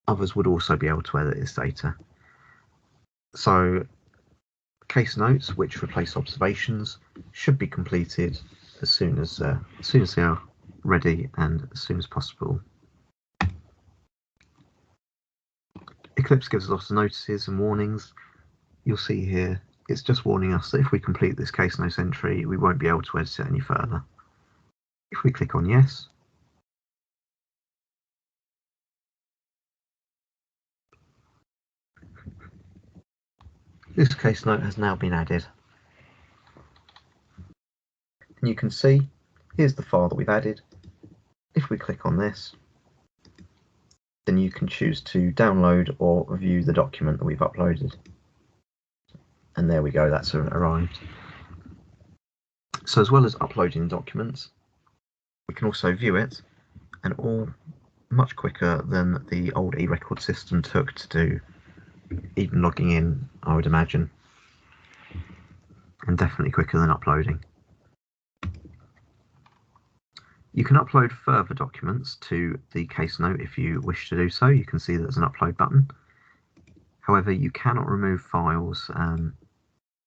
others would also be able to edit this data. So case notes, which replace observations, should be completed as soon as they are ready and as soon as possible. Eclipse gives us lots of notices and warnings. You'll see here it's just warning us that if we complete this case notes entry, we won't be able to edit it any further. If we click on yes, This case note has now been added. And you can see, here's the file that we've added. If we click on this, then you can choose to download or view the document that we've uploaded. And there we go, that's arrived. So as well as uploading documents, we can also view it, and all much quicker than the old e-record system took to do, even logging in, I would imagine, and definitely quicker than uploading. You can upload further documents to the case note if you wish to do so. You can see there's an upload button. However, you cannot remove files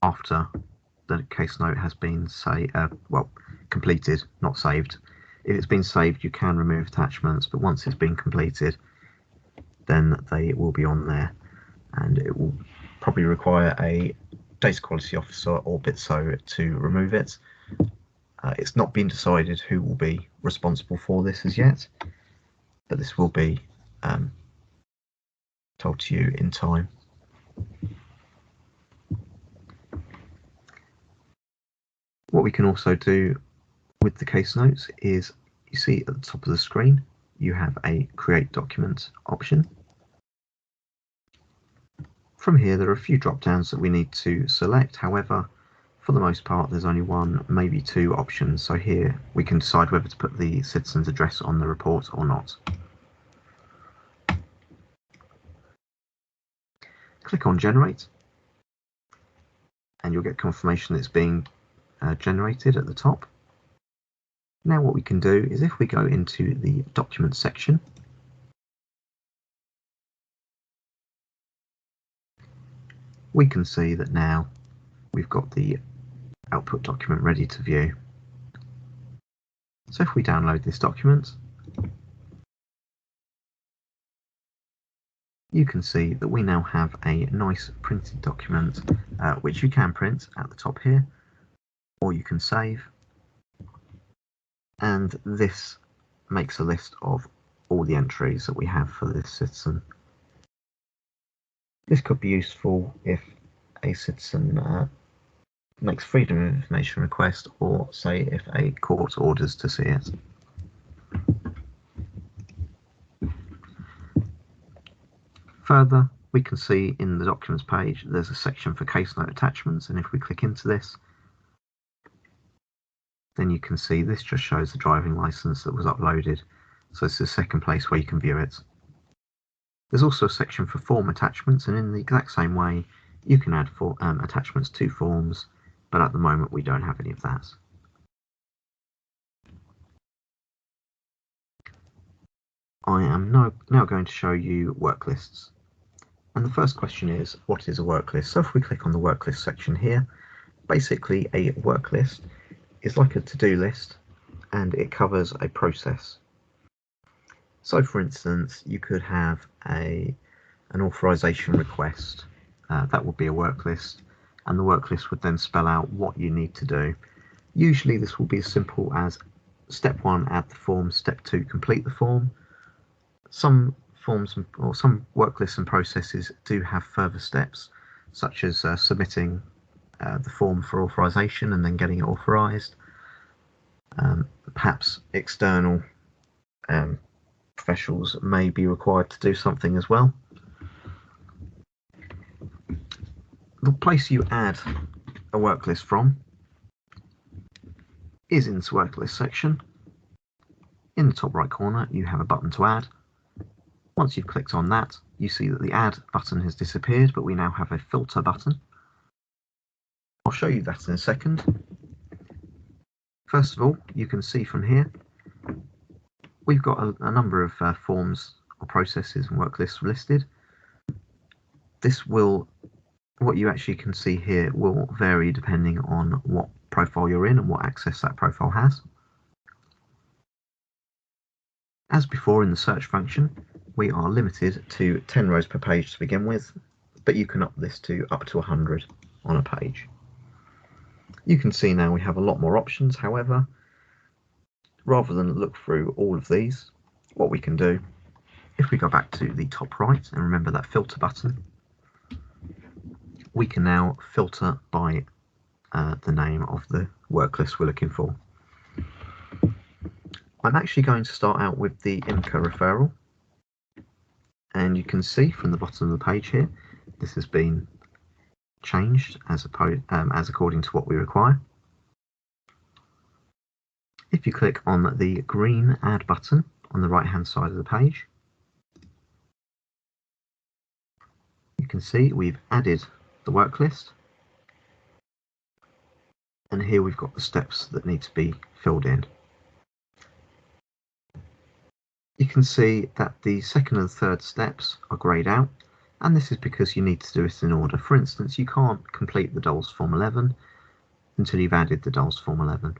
after the case note has been completed, not saved. If it's been saved, you can remove attachments, but once it's been completed, then they will be on there, and it will probably require a data quality officer or BitSo to remove it. It's not been decided who will be responsible for this as yet, but this will be told to you in time. What we can also do with the case notes is, you see at the top of the screen, you have a Create Document option. From here, there are a few drop downs that we need to select. However, for the most part, there's only one, maybe two options. So here we can decide whether to put the citizen's address on the report or not. Click on Generate, and you'll get confirmation that it's being generated at the top. Now what we can do is, if we go into the document section, we can see that now we've got the output document ready to view. So if we download this document, you can see that we now have a nice printed document, which you can print at the top here, or you can save. And this makes a list of all the entries that we have for this citizen. This could be useful if a citizen makes freedom of information request, or say if a court orders to see it. Further, we can see in the documents page there's a section for case note attachments, and if we click into this, then you can see this just shows the driving license that was uploaded. So it's the second place where you can view it. There's also a section for form attachments, and in the exact same way you can add attachments to forms, but at the moment we don't have any of that. I am now going to show you work lists. And the first question is, what is a work list? So if we click on the work list section here, basically a work list is like a to-do list, and it covers a process. So for instance, you could have an authorization request. That would be a work list, and the work list would then spell out what you need to do. Usually this will be as simple as step 1, add the form, step 2, complete the form. Some forms or some work lists and processes do have further steps, such as submitting the form for authorization and then getting it authorized. Perhaps external professionals may be required to do something as well. The place you add a work list from is in this work list section. In the top right corner, you have a button to add. Once you've clicked on that, you see that the add button has disappeared, but we now have a filter button. I'll show you that in a second. First of all, you can see from here, we've got a number of forms or processes and work lists listed. What you actually can see here will vary depending on what profile you're in and what access that profile has. As before, in the search function, we are limited to 10 rows per page to begin with, but you can up this to up to 100 on a page. You can see now we have a lot more options. However, rather than look through all of these, what we can do, if we go back to the top right and remember that filter button, we can now filter by the name of the work list we're looking for. I'm actually going to start out with the IMCA referral, and you can see from the bottom of the page here this has been changed as according to what we require. If you click on the green add button on the right hand side of the page, you can see we've added the work list, and here we've got the steps that need to be filled in. You can see that the second and third steps are greyed out, and this is because you need to do it in order. For instance, you can't complete the DoLS Form 11 until you've added the DoLS Form 11.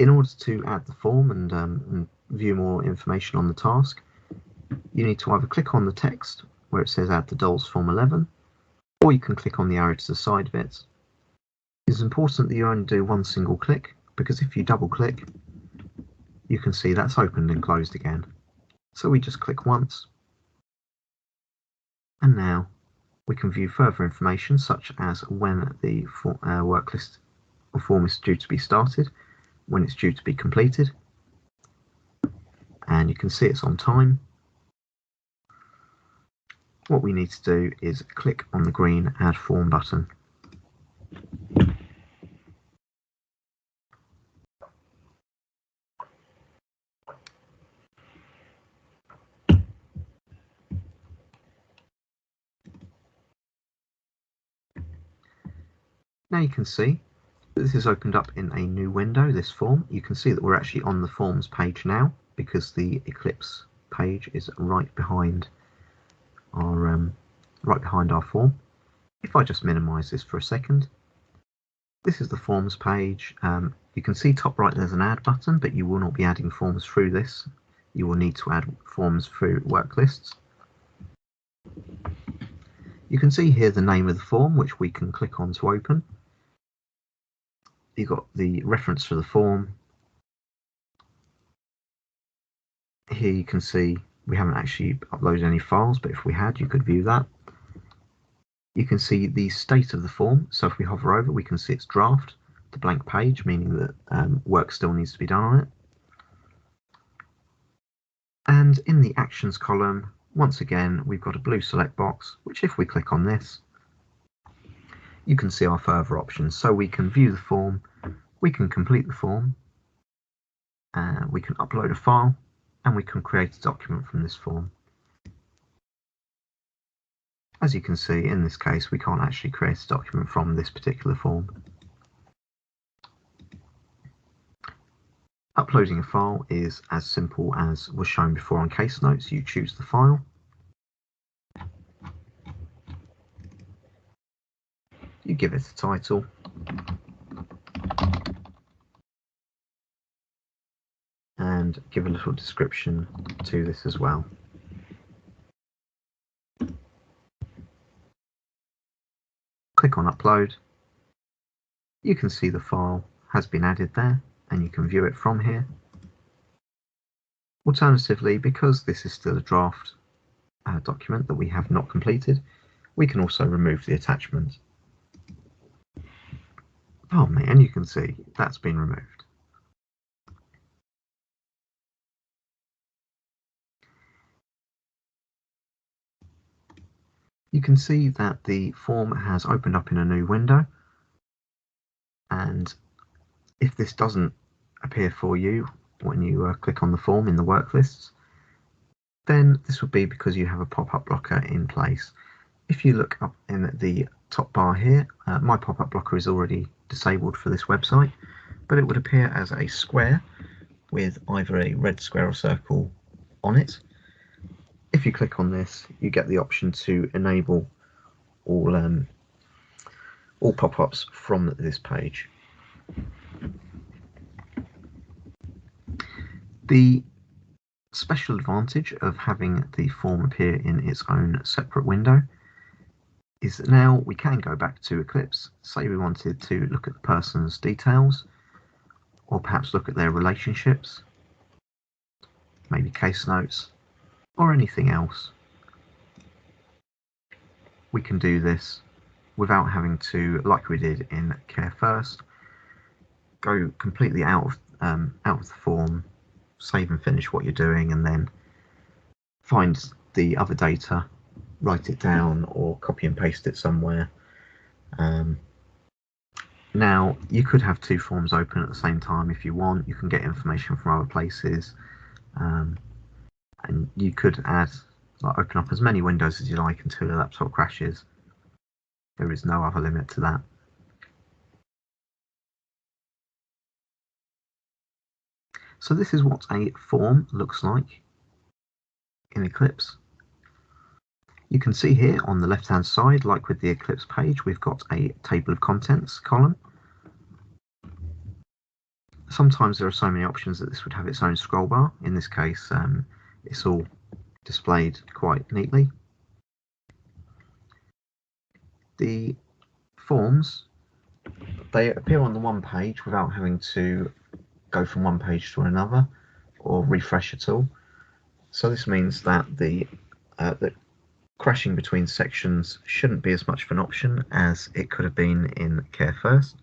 In order to add the form and view more information on the task, you need to either click on the text where it says add the DoLS Form 11, or you can click on the arrow to the side of it. It's important that you only do one single click, because if you double click, you can see that's opened and closed again. So we just click once, and now we can view further information such as when the work list or form is due to be started, when it's due to be completed, and you can see it's on time. What we need to do is click on the green Add Form button. Now you can see that this is opened up in a new window, this form. You can see that we're actually on the forms page now because the Eclipse page is right behind our form. If I just minimize this for a second, this is the forms page. You can see top right there's an add button, but you will not be adding forms through this. You will need to add forms through work lists. You can see here the name of the form, which we can click on to open. You've got the reference for the form. Here you can see we haven't actually uploaded any files, but if we had, you could view that. You can see the state of the form, so if we hover over, we can see it's draft, the blank page, meaning that work still needs to be done on it. And in the actions column, once again, we've got a blue select box, which if we click on this, you can see our further options. So we can view the form, we can complete the form, we can upload a file, and we can create a document from this form. As you can see, in this case, we can't actually create a document from this particular form. Uploading a file is as simple as was shown before on case notes. You choose the file, you give it a title, and give a little description to this as well. Click on upload. You can see the file has been added there, and you can view it from here. Alternatively, because this is still a draft document that we have not completed, we can also remove the attachment. Pardon me, and you can see that's been removed. You can see that the form has opened up in a new window, and if this doesn't appear for you when you click on the form in the work lists, then this would be because you have a pop-up blocker in place. If you look up in the top bar here, my pop-up blocker is already disabled for this website, but it would appear as a square with either a red square or circle on it. If you click on this, you get the option to enable all pop-ups from this page. The special advantage of having the form appear in its own separate window is that now we can go back to Eclipse. Say we wanted to look at the person's details, or perhaps look at their relationships, maybe case notes, or anything else. we can do this without having to, like we did in Care First, go completely out of the form, save and finish what you're doing, and then find the other data, write it down, or copy and paste it somewhere. Now, you could have two forms open at the same time if you want. You can get information from other places, and you could open up as many windows as you like until your laptop crashes. There is no other limit to that. So this is what a form looks like in Eclipse. You can see here on the left hand side, like with the Eclipse page, we've got a table of contents column. Sometimes there are so many options that this would have its own scroll bar. In this case, it's all displayed quite neatly. The forms, they appear on the one page without having to go from one page to another or refresh at all. So this means that the crashing between sections shouldn't be as much of an option as it could have been in Care First.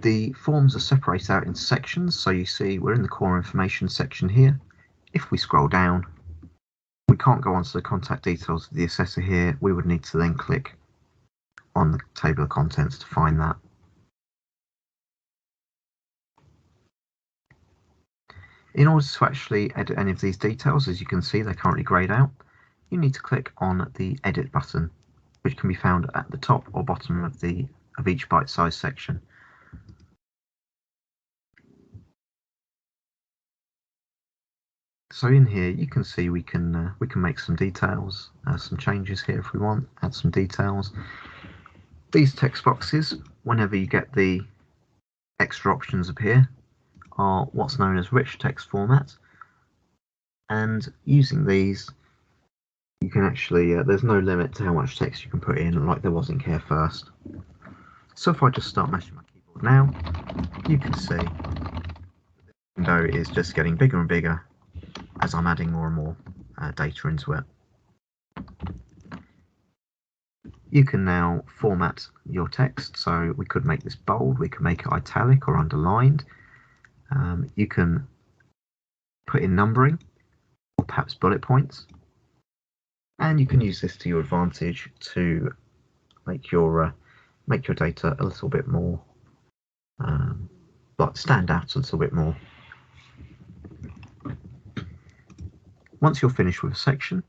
The forms are separated out into sections, so you see we're in the core information section here. If we scroll down, we can't go onto the contact details of the assessor here. We would need to then click on the table of contents to find that. In order to actually edit any of these details, as you can see, they're currently grayed out, you need to click on the Edit button, which can be found at the top or bottom of each bite-sized section. So in here, you can see we can make some details, some changes here if we want, add some details. These text boxes, whenever you get the extra options appear, are what's known as rich text format, and using these you can actually there's no limit to how much text you can put in, like there was in Care First. So if I just start mashing my keyboard now, you can see the window is just getting bigger and bigger as I'm adding more and more data into it. You can now format your text, so we could make this bold, we could make it italic or underlined. You can put in numbering or perhaps bullet points, and you can use this to your advantage to make your data a little bit more stand out a little bit more. Once you're finished with a section,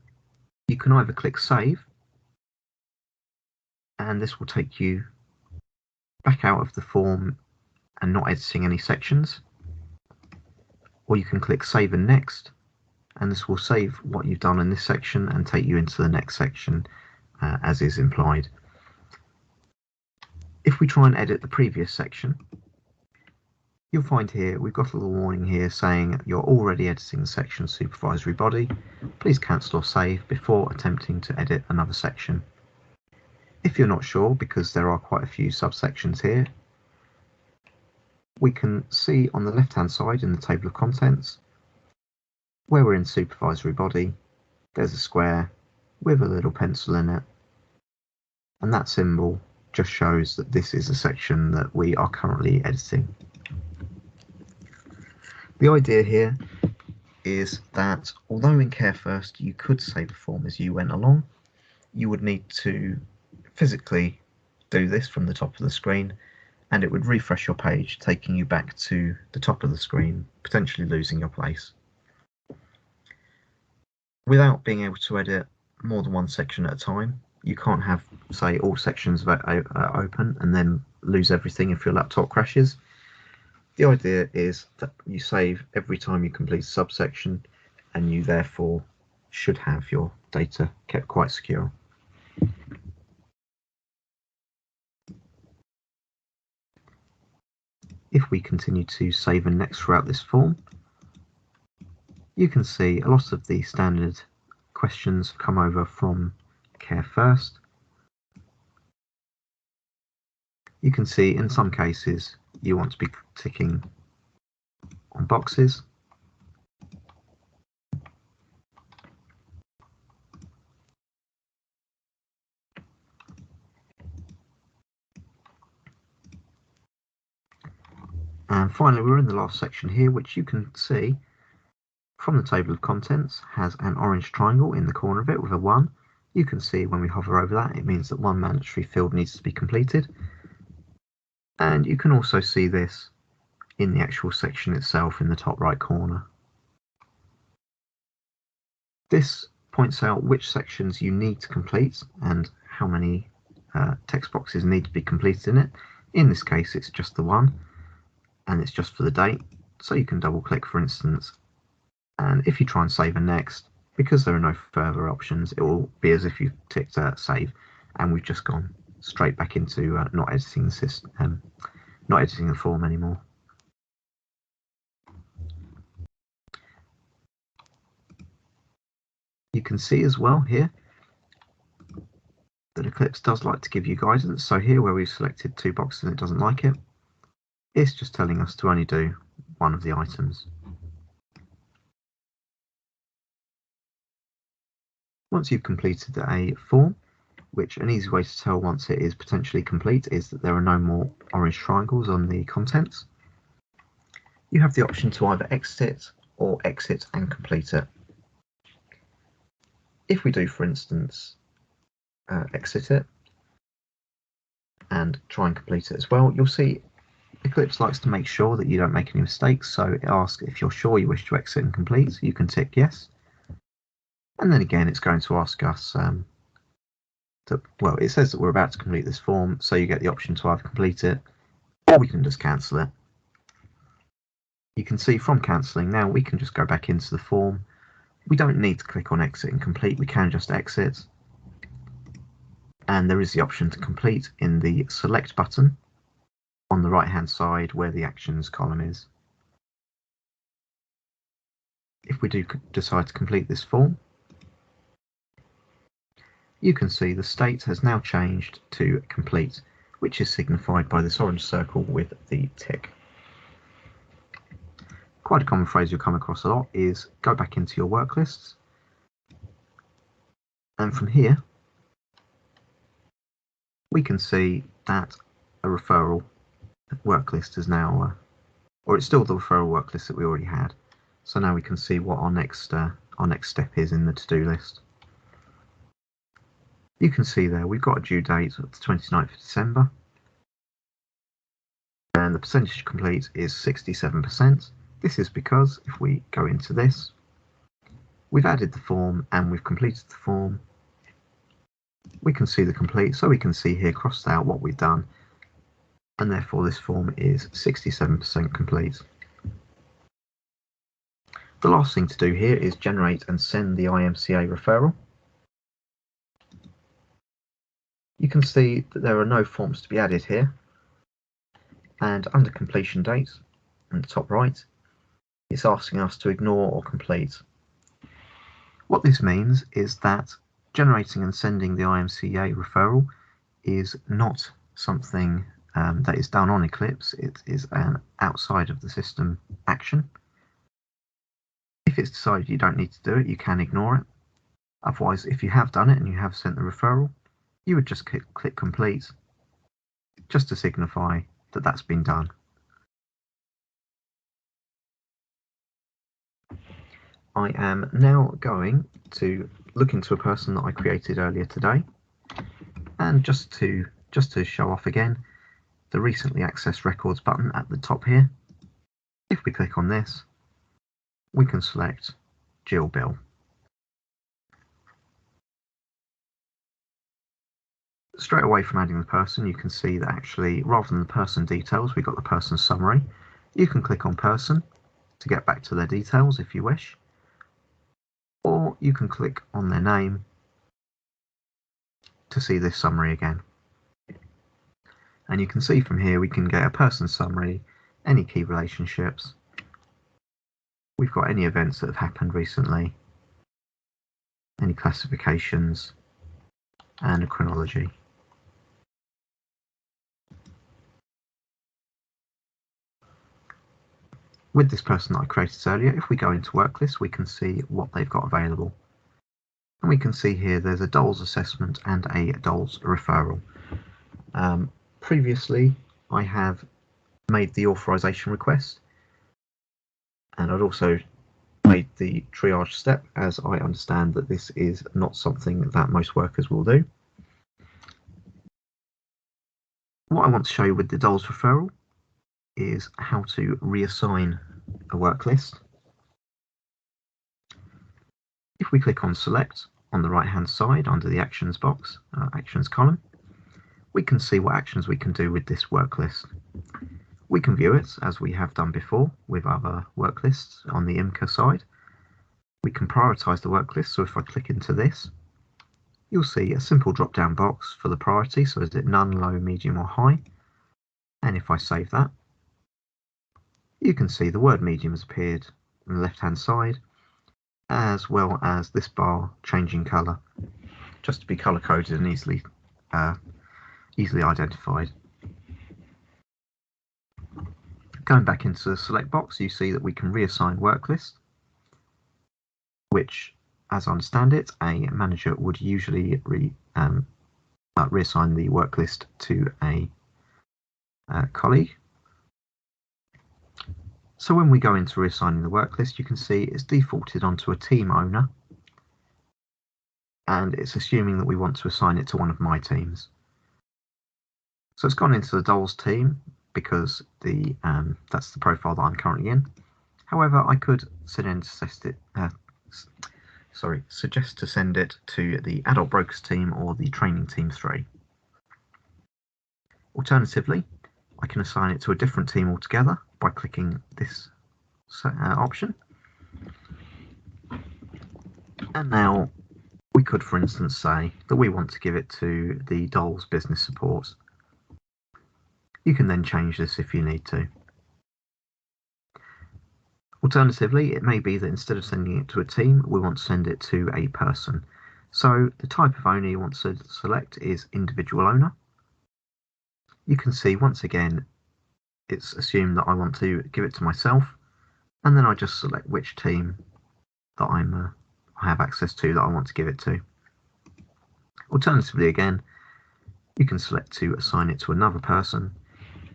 you can either click Save, and this will take you back out of the form and not editing any sections, or you can click Save and Next, and this will save what you've done in this section and take you into the next section as is implied. If we try and edit the previous section, you'll find here we've got a little warning here saying you're already editing the section supervisory body. Please cancel or save before attempting to edit another section. If you're not sure, because there are quite a few subsections here, we can see on the left hand side in the table of contents where we're in supervisory body, there's a square with a little pencil in it, and that symbol just shows that this is a section that we are currently editing. The idea here is that although in Care First you could save a form as you went along, you would need to physically do this from the top of the screen, and it would refresh your page, taking you back to the top of the screen, potentially losing your place. Without being able to edit more than one section at a time, you can't have, say, all sections open and then lose everything if your laptop crashes. The idea is that you save every time you complete a subsection, and you therefore should have your data kept quite secure. If we continue to save and next throughout this form, you can see a lot of the standard questions come over from Care First. You can see in some cases you want to be ticking on boxes. And finally, we're in the last section here, which you can see from the table of contents has an orange triangle in the corner of it with a 1. You can see when we hover over that, it means that one mandatory field needs to be completed. And you can also see this in the actual section itself in the top right corner. This points out which sections you need to complete and how many text boxes need to be completed in it. In this case, it's just the one, and it's just for the date. So you can double click, for instance, and if you try and save and next, because there are no further options, it will be as if you ticked save, and we've just gone straight back into not editing the system, not editing the form anymore. You can see as well here that Eclipse does like to give you guidance. So here where we've selected 2 boxes and it doesn't like it, it's just telling us to only do one of the items. Once you've completed a form, which an easy way to tell once it is potentially complete is that there are no more orange triangles on the contents, you have the option to either exit or exit and complete it. If we do, for instance, exit it and try and complete it as well, you'll see Eclipse likes to make sure that you don't make any mistakes, so it asks if you're sure you wish to exit and complete. You can tick yes, and then again it's going to ask us well, it says that we're about to complete this form, so you get the option to either complete it or we can just cancel it. You can see from cancelling now we can just go back into the form. We don't need to click on exit and complete, we can just exit. And there is the option to complete in the select button on the right hand side where the actions column is. If we do decide to complete this form, you can see the state has now changed to complete, which is signified by this orange circle with the tick. Quite a common phrase you'll come across a lot is go back into your work lists, and from here we can see that a referral work list is now, or it's still the referral work list that we already had. So now we can see what our next step is in the to-do list. You can see there we've got a due date of the 29th of December, and the percentage complete is 67%. This is because if we go into this, we've added the form and we've completed the form. We can see the complete, so we can see here crossed out what we've done, and therefore this form is 67% complete. The last thing to do here is generate and send the IMCA referral. You can see that there are no forms to be added here, and under completion date in the top right, it's asking us to ignore or complete. What this means is that generating and sending the IMCA referral is not something that is done on Eclipse. It is an outside of the system action. If it's decided you don't need to do it, you can ignore it. Otherwise, if you have done it and you have sent the referral, you would just click complete just to signify that that's been done. I am now going to look into a person that I created earlier today, and just to show off again the recently accessed records button at the top here. If we click on this, we can select Jill Bill. Straight away from adding the person, you can see that actually rather than the person details, we've got the person summary. You can click on person to get back to their details if you wish, or you can click on their name to see this summary again. And you can see from here we can get a person summary, any key relationships, we've got any events that have happened recently, any classifications, and a chronology. With this person that I created earlier, if we go into work list, we can see what they've got available. And we can see here there's a DoLS assessment and a DoLS referral. Previously, I have made the authorization request, and I'd also made the triage step, as I understand that this is not something that most workers will do. What I want to show you with the DoLS referral is how to reassign a work list. If we click on Select on the right hand side under the Actions box, Actions column, we can see what actions we can do with this work list. We can view it as we have done before with other work lists on the IMCA side. We can prioritize the work list, so if I click into this, you'll see a simple drop down box for the priority, so is it none, low, medium or high, and if I save that, you can see the word medium has appeared on the left hand side, as well as this bar changing colour, just to be colour coded and easily identified. Going back into the select box, you see that we can reassign work list, which, as I understand it, a manager would usually reassign the work list to a colleague. So when we go into reassigning the work list, you can see it's defaulted onto a team owner, and it's assuming that we want to assign it to one of my teams. So it's gone into the DoLS team because that's the profile that I'm currently in. However, I could suggest to send it to the Adult Brokers team or the Training Team 3. Alternatively, I can assign it to a different team altogether by clicking this option. And now we could, for instance, say that we want to give it to the DoLS Business Support. You can then change this if you need to. Alternatively, it may be that instead of sending it to a team, we want to send it to a person. So the type of owner you want to select is individual owner. You can see once again, it's assumed that I want to give it to myself, and then I just select which team that I have access to that I want to give it to. Alternatively, again, you can select to assign it to another person,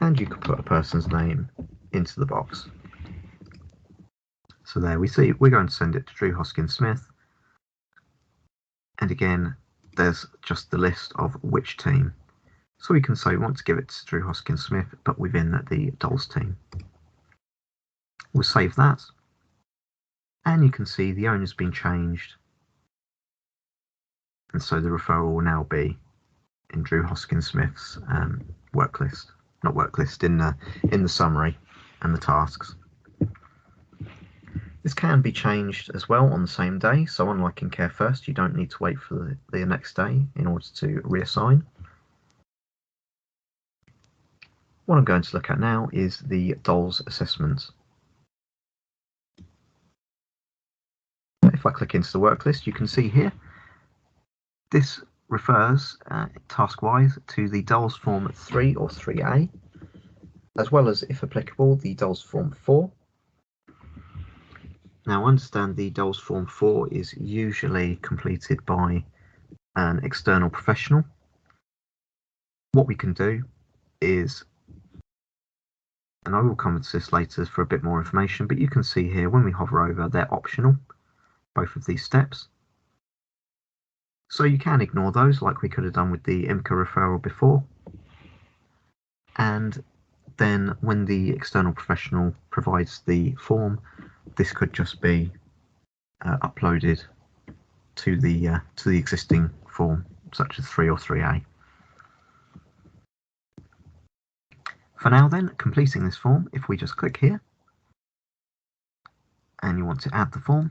and you can put a person's name into the box. So there we see we're going to send it to Drew Hoskins Smith, and again there's just the list of which team. So we can say we want to give it to Drew Hoskins Smith, but within the DoLS team. We'll save that, and you can see the owner's been changed, and so the referral will now be in Drew Hoskins Smith's work list, not work list, in the summary and the tasks. This can be changed as well on the same day, so unlike in Care First, you don't need to wait for the next day in order to reassign. What I'm going to look at now is the DoLS assessments. If I click into the work list, you can see here, this refers task-wise to the DoLS Form 3 or 3A, as well as, if applicable, the DoLS Form 4. Now, I understand the DoLS Form 4 is usually completed by an external professional. What we can do is, and I will come to this later for a bit more information, but you can see here when we hover over, they're optional, both of these steps. So you can ignore those like we could have done with the IMCA referral before. And then when the external professional provides the form, this could just be uploaded to the existing form, such as 3 or 3A. For now then, completing this form, if we just click here, and you want to add the form,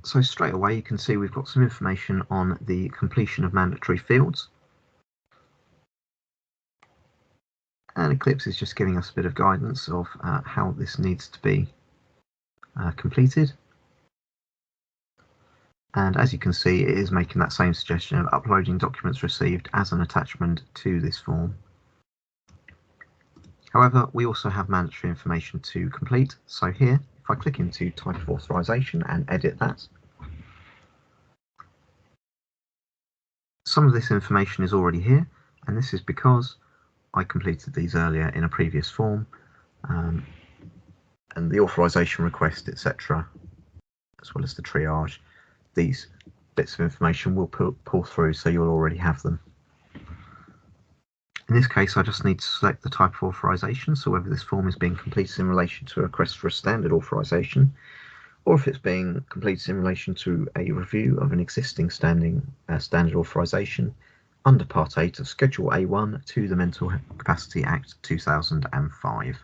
so straight away you can see we've got some information on the completion of mandatory fields. And Eclipse is just giving us a bit of guidance of how this needs to be completed. And as you can see, it is making that same suggestion of uploading documents received as an attachment to this form. However, we also have mandatory information to complete. So here, if if I click into type of authorization and edit that, some of this information is already here, and this is because I completed these earlier in a previous form, and the authorization request, etc., as well as the triage, these bits of information will pull through, so you'll already have them. In this case, I just need to select the type of authorization, so whether this form is being completed in relation to a request for a standard authorization, or if it's being completed in relation to a review of an existing standard authorization under Part 8 of Schedule A1 to the Mental Capacity Act 2005.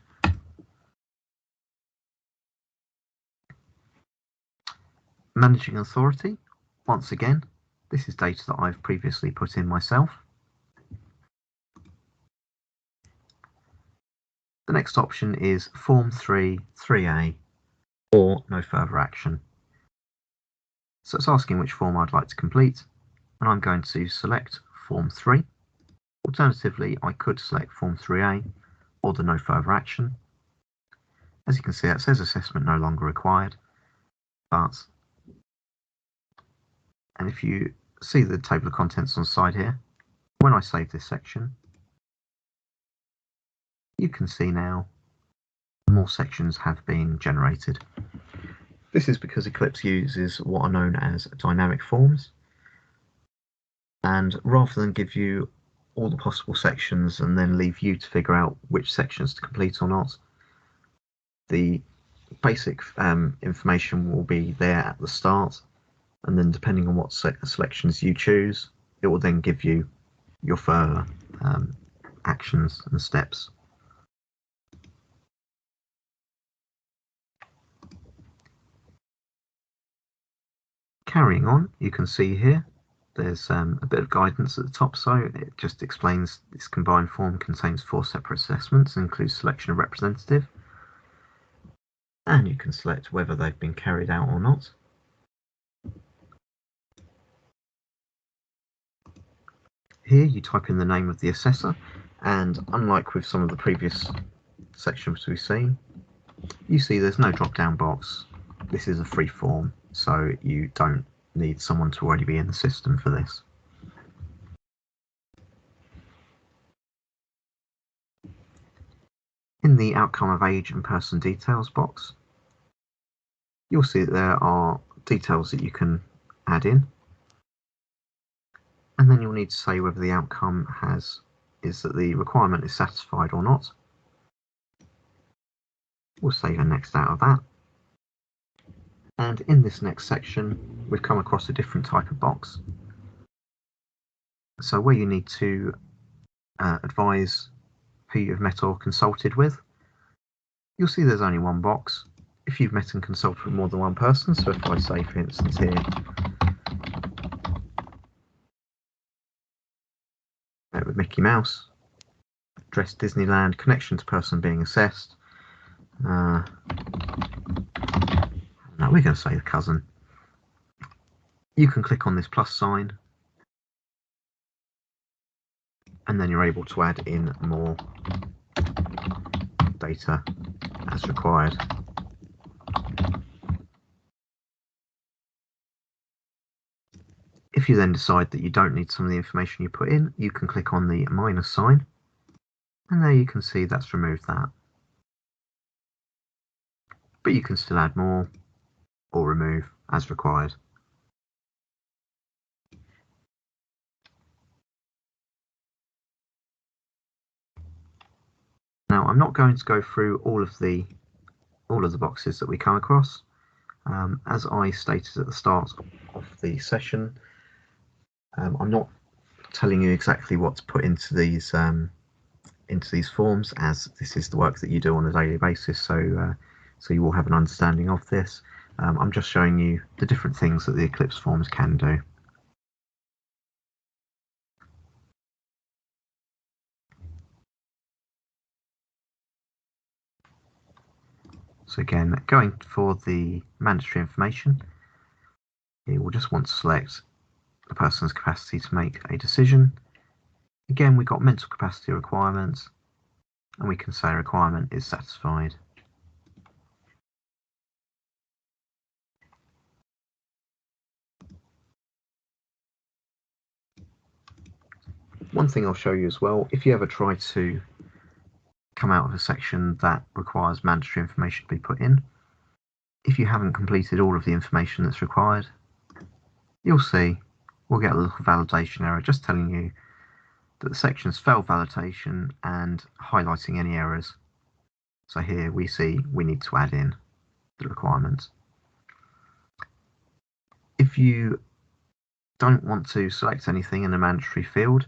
Managing authority. Once again, this is data that I've previously put in myself. The next option is Form 3, 3A, or no further action. So it's asking which form I'd like to complete, and I'm going to select Form 3. Alternatively, I could select Form 3A or the no further action. As you can see, it says assessment no longer required, and if you see the table of contents on the side here, when I save this section, you can see now more sections have been generated. This is because Eclipse uses what are known as dynamic forms, and rather than give you all the possible sections and then leave you to figure out which sections to complete or not, the basic information will be there at the start, and then depending on what selections you choose, it will then give you your further actions and steps. Carrying on, you can see here there's a bit of guidance at the top, so it just explains this combined form contains 4 separate assessments and includes selection of representative, and you can select whether they've been carried out or not. Here you type in the name of the assessor, and unlike with some of the previous sections we've seen, you see there's no drop-down box. This is a free form, so you don't need someone to already be in the system for this. In the outcome of age and person details box, you'll see that there are details that you can add in, and then you'll need to say whether the outcome is that the requirement is satisfied or not. We'll save a next out of that. And in this next section, we've come across a different type of box. So where you need to advise who you've met or consulted with, you'll see there's only one box. If you've met and consulted with more than one person, so if I say, for instance, here, with Mickey Mouse, address Disneyland, connection to person being assessed. No, we're going to say the cousin. You can click on this plus sign, and then you're able to add in more data as required. If you then decide that you don't need some of the information you put in, you can click on the minus sign, and there you can see that's removed that. But you can still add more or remove as required. Now, I'm not going to go through all of the boxes that we come across. As I stated at the start of the session, I'm not telling you exactly what to put into these forms, as this is the work that you do on a daily basis, so you will have an understanding of this. I'm just showing you the different things that the Eclipse forms can do. So again, going for the mandatory information, you will just want to select the person's capacity to make a decision. Again, we've got mental capacity requirements, and we can say a requirement is satisfied. One thing I'll show you as well, if you ever try to come out of a section that requires mandatory information to be put in, if you haven't completed all of the information that's required, you'll see we'll get a little validation error just telling you that the section's failed validation and highlighting any errors. So here we see we need to add in the requirements. If you don't want to select anything in a mandatory field,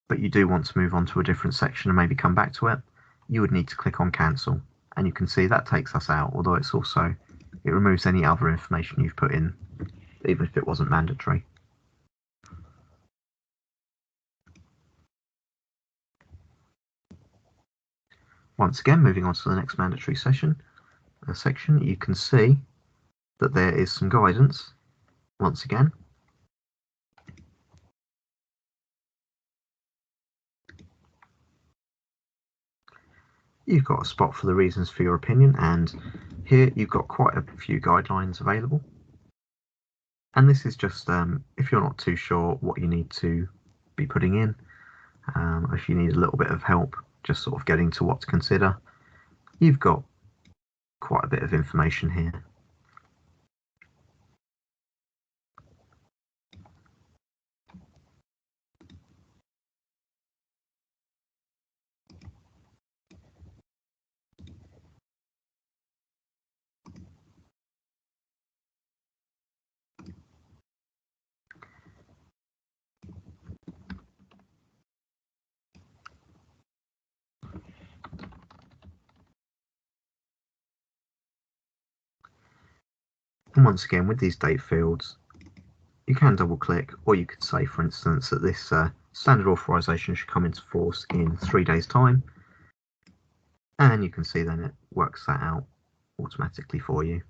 but you do want to move on to a different section and maybe come back to it, you would need to click on cancel, and you can see that takes us out, although it removes any other information you've put in, even if it wasn't mandatory. Once again, moving on to the next mandatory section, you can see that there is some guidance once again. You've got a spot for the reasons for your opinion, and here you've got quite a few guidelines available. And this is just if you're not too sure what you need to be putting in, if you need a little bit of help just sort of getting to what to consider, you've got quite a bit of information here. And once again, with these date fields, you can double click, or you could say, for instance, that this standard authorization should come into force in 3 days' time. And you can see then it works that out automatically for you.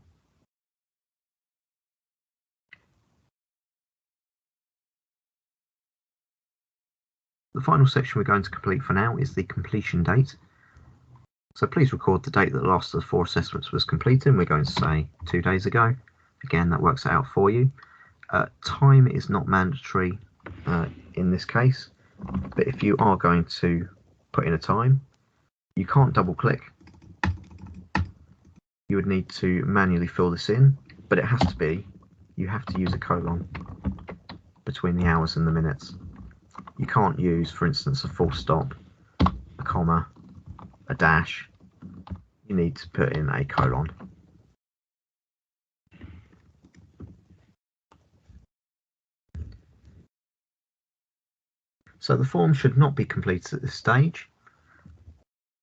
The final section we're going to complete for now is the completion date. So please record the date that the last of the 4 assessments was completed. We're going to say 2 days ago. Again, that works it out for you. Time is not mandatory in this case, but if you are going to put in a time, you can't double click. You would need to manually fill this in, but it has to be, you have to use a colon between the hours and the minutes. You can't use, for instance, a full stop, a comma, a dash. You need to put in a colon. So the form should not be completed at this stage.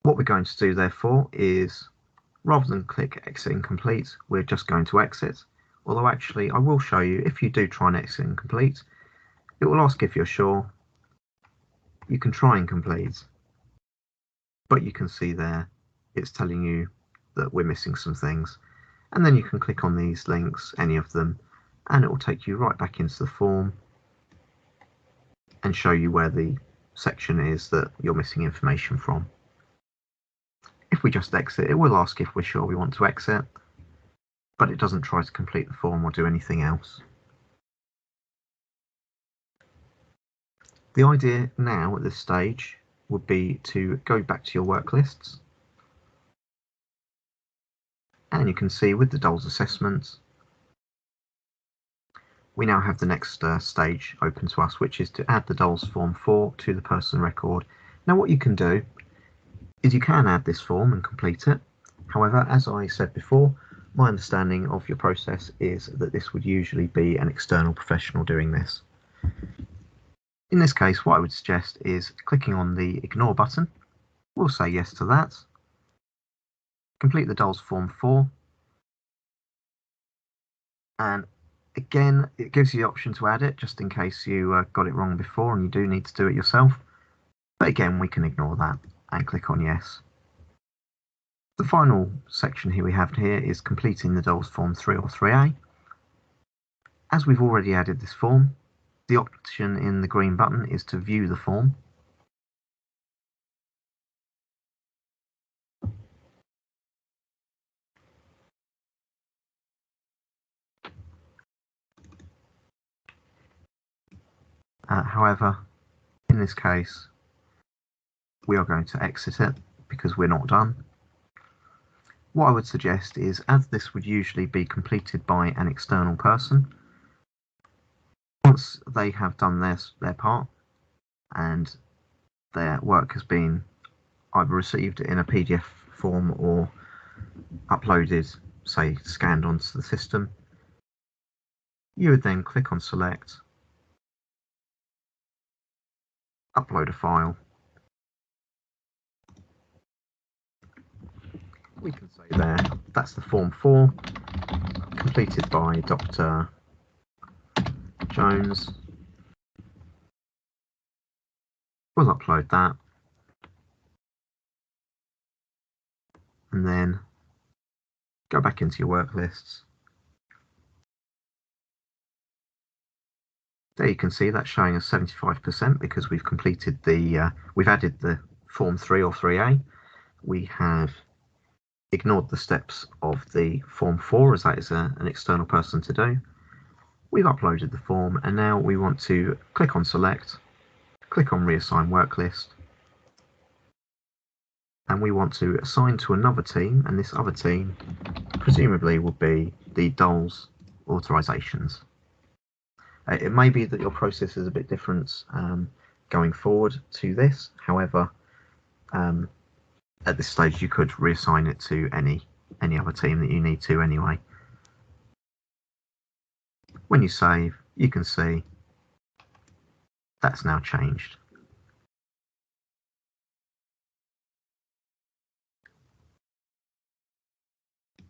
What we're going to do therefore is, rather than click exit and complete, we're just going to exit. Although actually I will show you, if you do try and exit and complete, it will ask if you're sure. You can try and complete, but you can see there it's telling you that we're missing some things. And then you can click on these links, any of them, and it will take you right back into the form and show you where the section is that you're missing information from. If we just exit, it will ask if we're sure we want to exit, but it doesn't try to complete the form or do anything else. The idea now at this stage would be to go back to your work lists, and you can see with the DoLS assessments, we now have the next stage open to us, which is to add the DoLS form 4 to the person record. Now what you can do is you can add this form and complete it. However, as I said before, my understanding of your process is that this would usually be an external professional doing this. In this case, what I would suggest is clicking on the ignore button. We'll say yes to that. Complete the DoLS form 4. And again, it gives you the option to add it just in case you got it wrong before and you do need to do it yourself. But again, we can ignore that and click on yes. The final section here we have here is completing the DoLS form 3 or 3A. As we've already added this form, the option in the green button is to view the form. However, In this case, we are going to exit it because we're not done. What I would suggest is, as this would usually be completed by an external person, once they have done their part and their work has been either received in a PDF form or uploaded, say scanned onto the system, you would then click on select, upload a file. We can say there, that's the form 4, completed by Dr. Jones. We'll upload that. And then go back into your work lists. There you can see that's showing us 75% because we've completed we've added the form 3 or 3A. We have ignored the steps of the form 4 as that is an external person to do. We've uploaded the form and now we want to click on select, click on reassign work list, and we want to assign to another team, and this other team presumably will be the DoLS authorizations. It may be that your process is a bit different going forward to this. However, at this stage you could reassign it to any other team that you need to anyway. When you save, you can see that's now changed.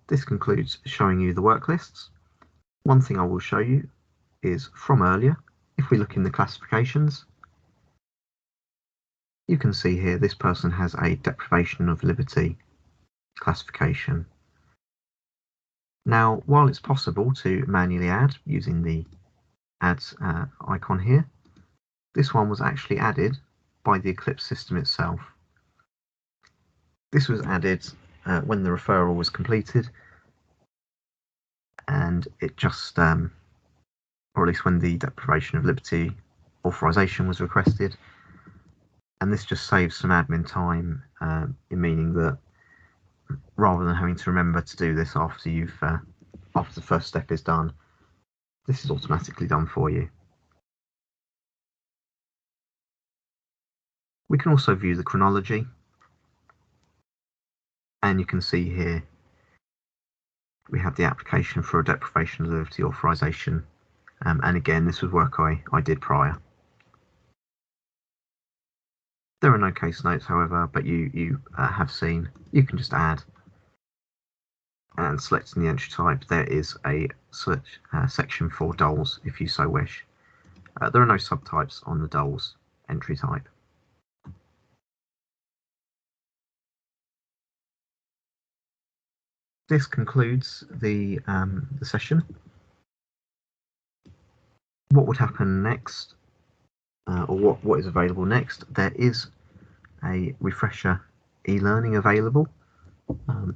This concludes showing you the work lists. One thing I will show you is from earlier. If we look in the classifications, you can see here this person has a deprivation of liberty classification. Now, while it's possible to manually add using the add icon here, this one was actually added by the Eclipse system itself. This was added when the referral was completed, and it just, or at least when the deprivation of liberty authorization was requested, and this just saves some admin time, in meaning that rather than having to remember to do this after after the first step is done, this is automatically done for you. We can also view the chronology, and you can see here we have the application for a deprivation of liberty authorization, and again this was work I did prior. There are no case notes, however, but you have seen you can just add, and selecting the entry type there is a section for DoLS if you so wish. There are no subtypes on the DoLS entry type. This concludes the session. What would happen next, or what is available next? There is a refresher e-learning available.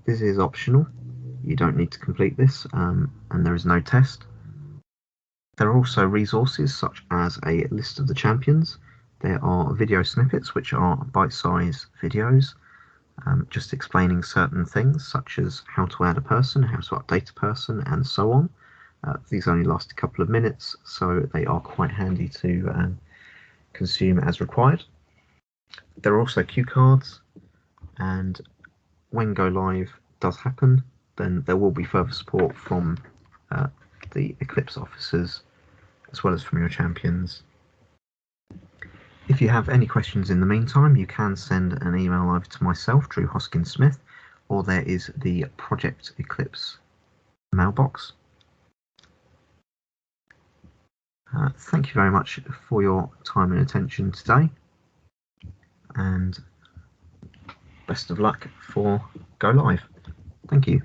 This is optional. You don't need to complete this, and there is no test. There are also resources such as a list of the champions. There are video snippets, which are bite-sized videos, just explaining certain things such as how to add a person, how to update a person, and so on. These only last a couple of minutes, so they are quite handy to consume as required. There are also cue cards, and when go live does happen, then there will be further support from the Eclipse officers as well as from your champions. If you have any questions in the meantime, you can send an email either to myself, Drew Hoskins Smith, or there is the Project Eclipse mailbox. Thank you very much for your time and attention today, and best of luck for Go Live. Thank you.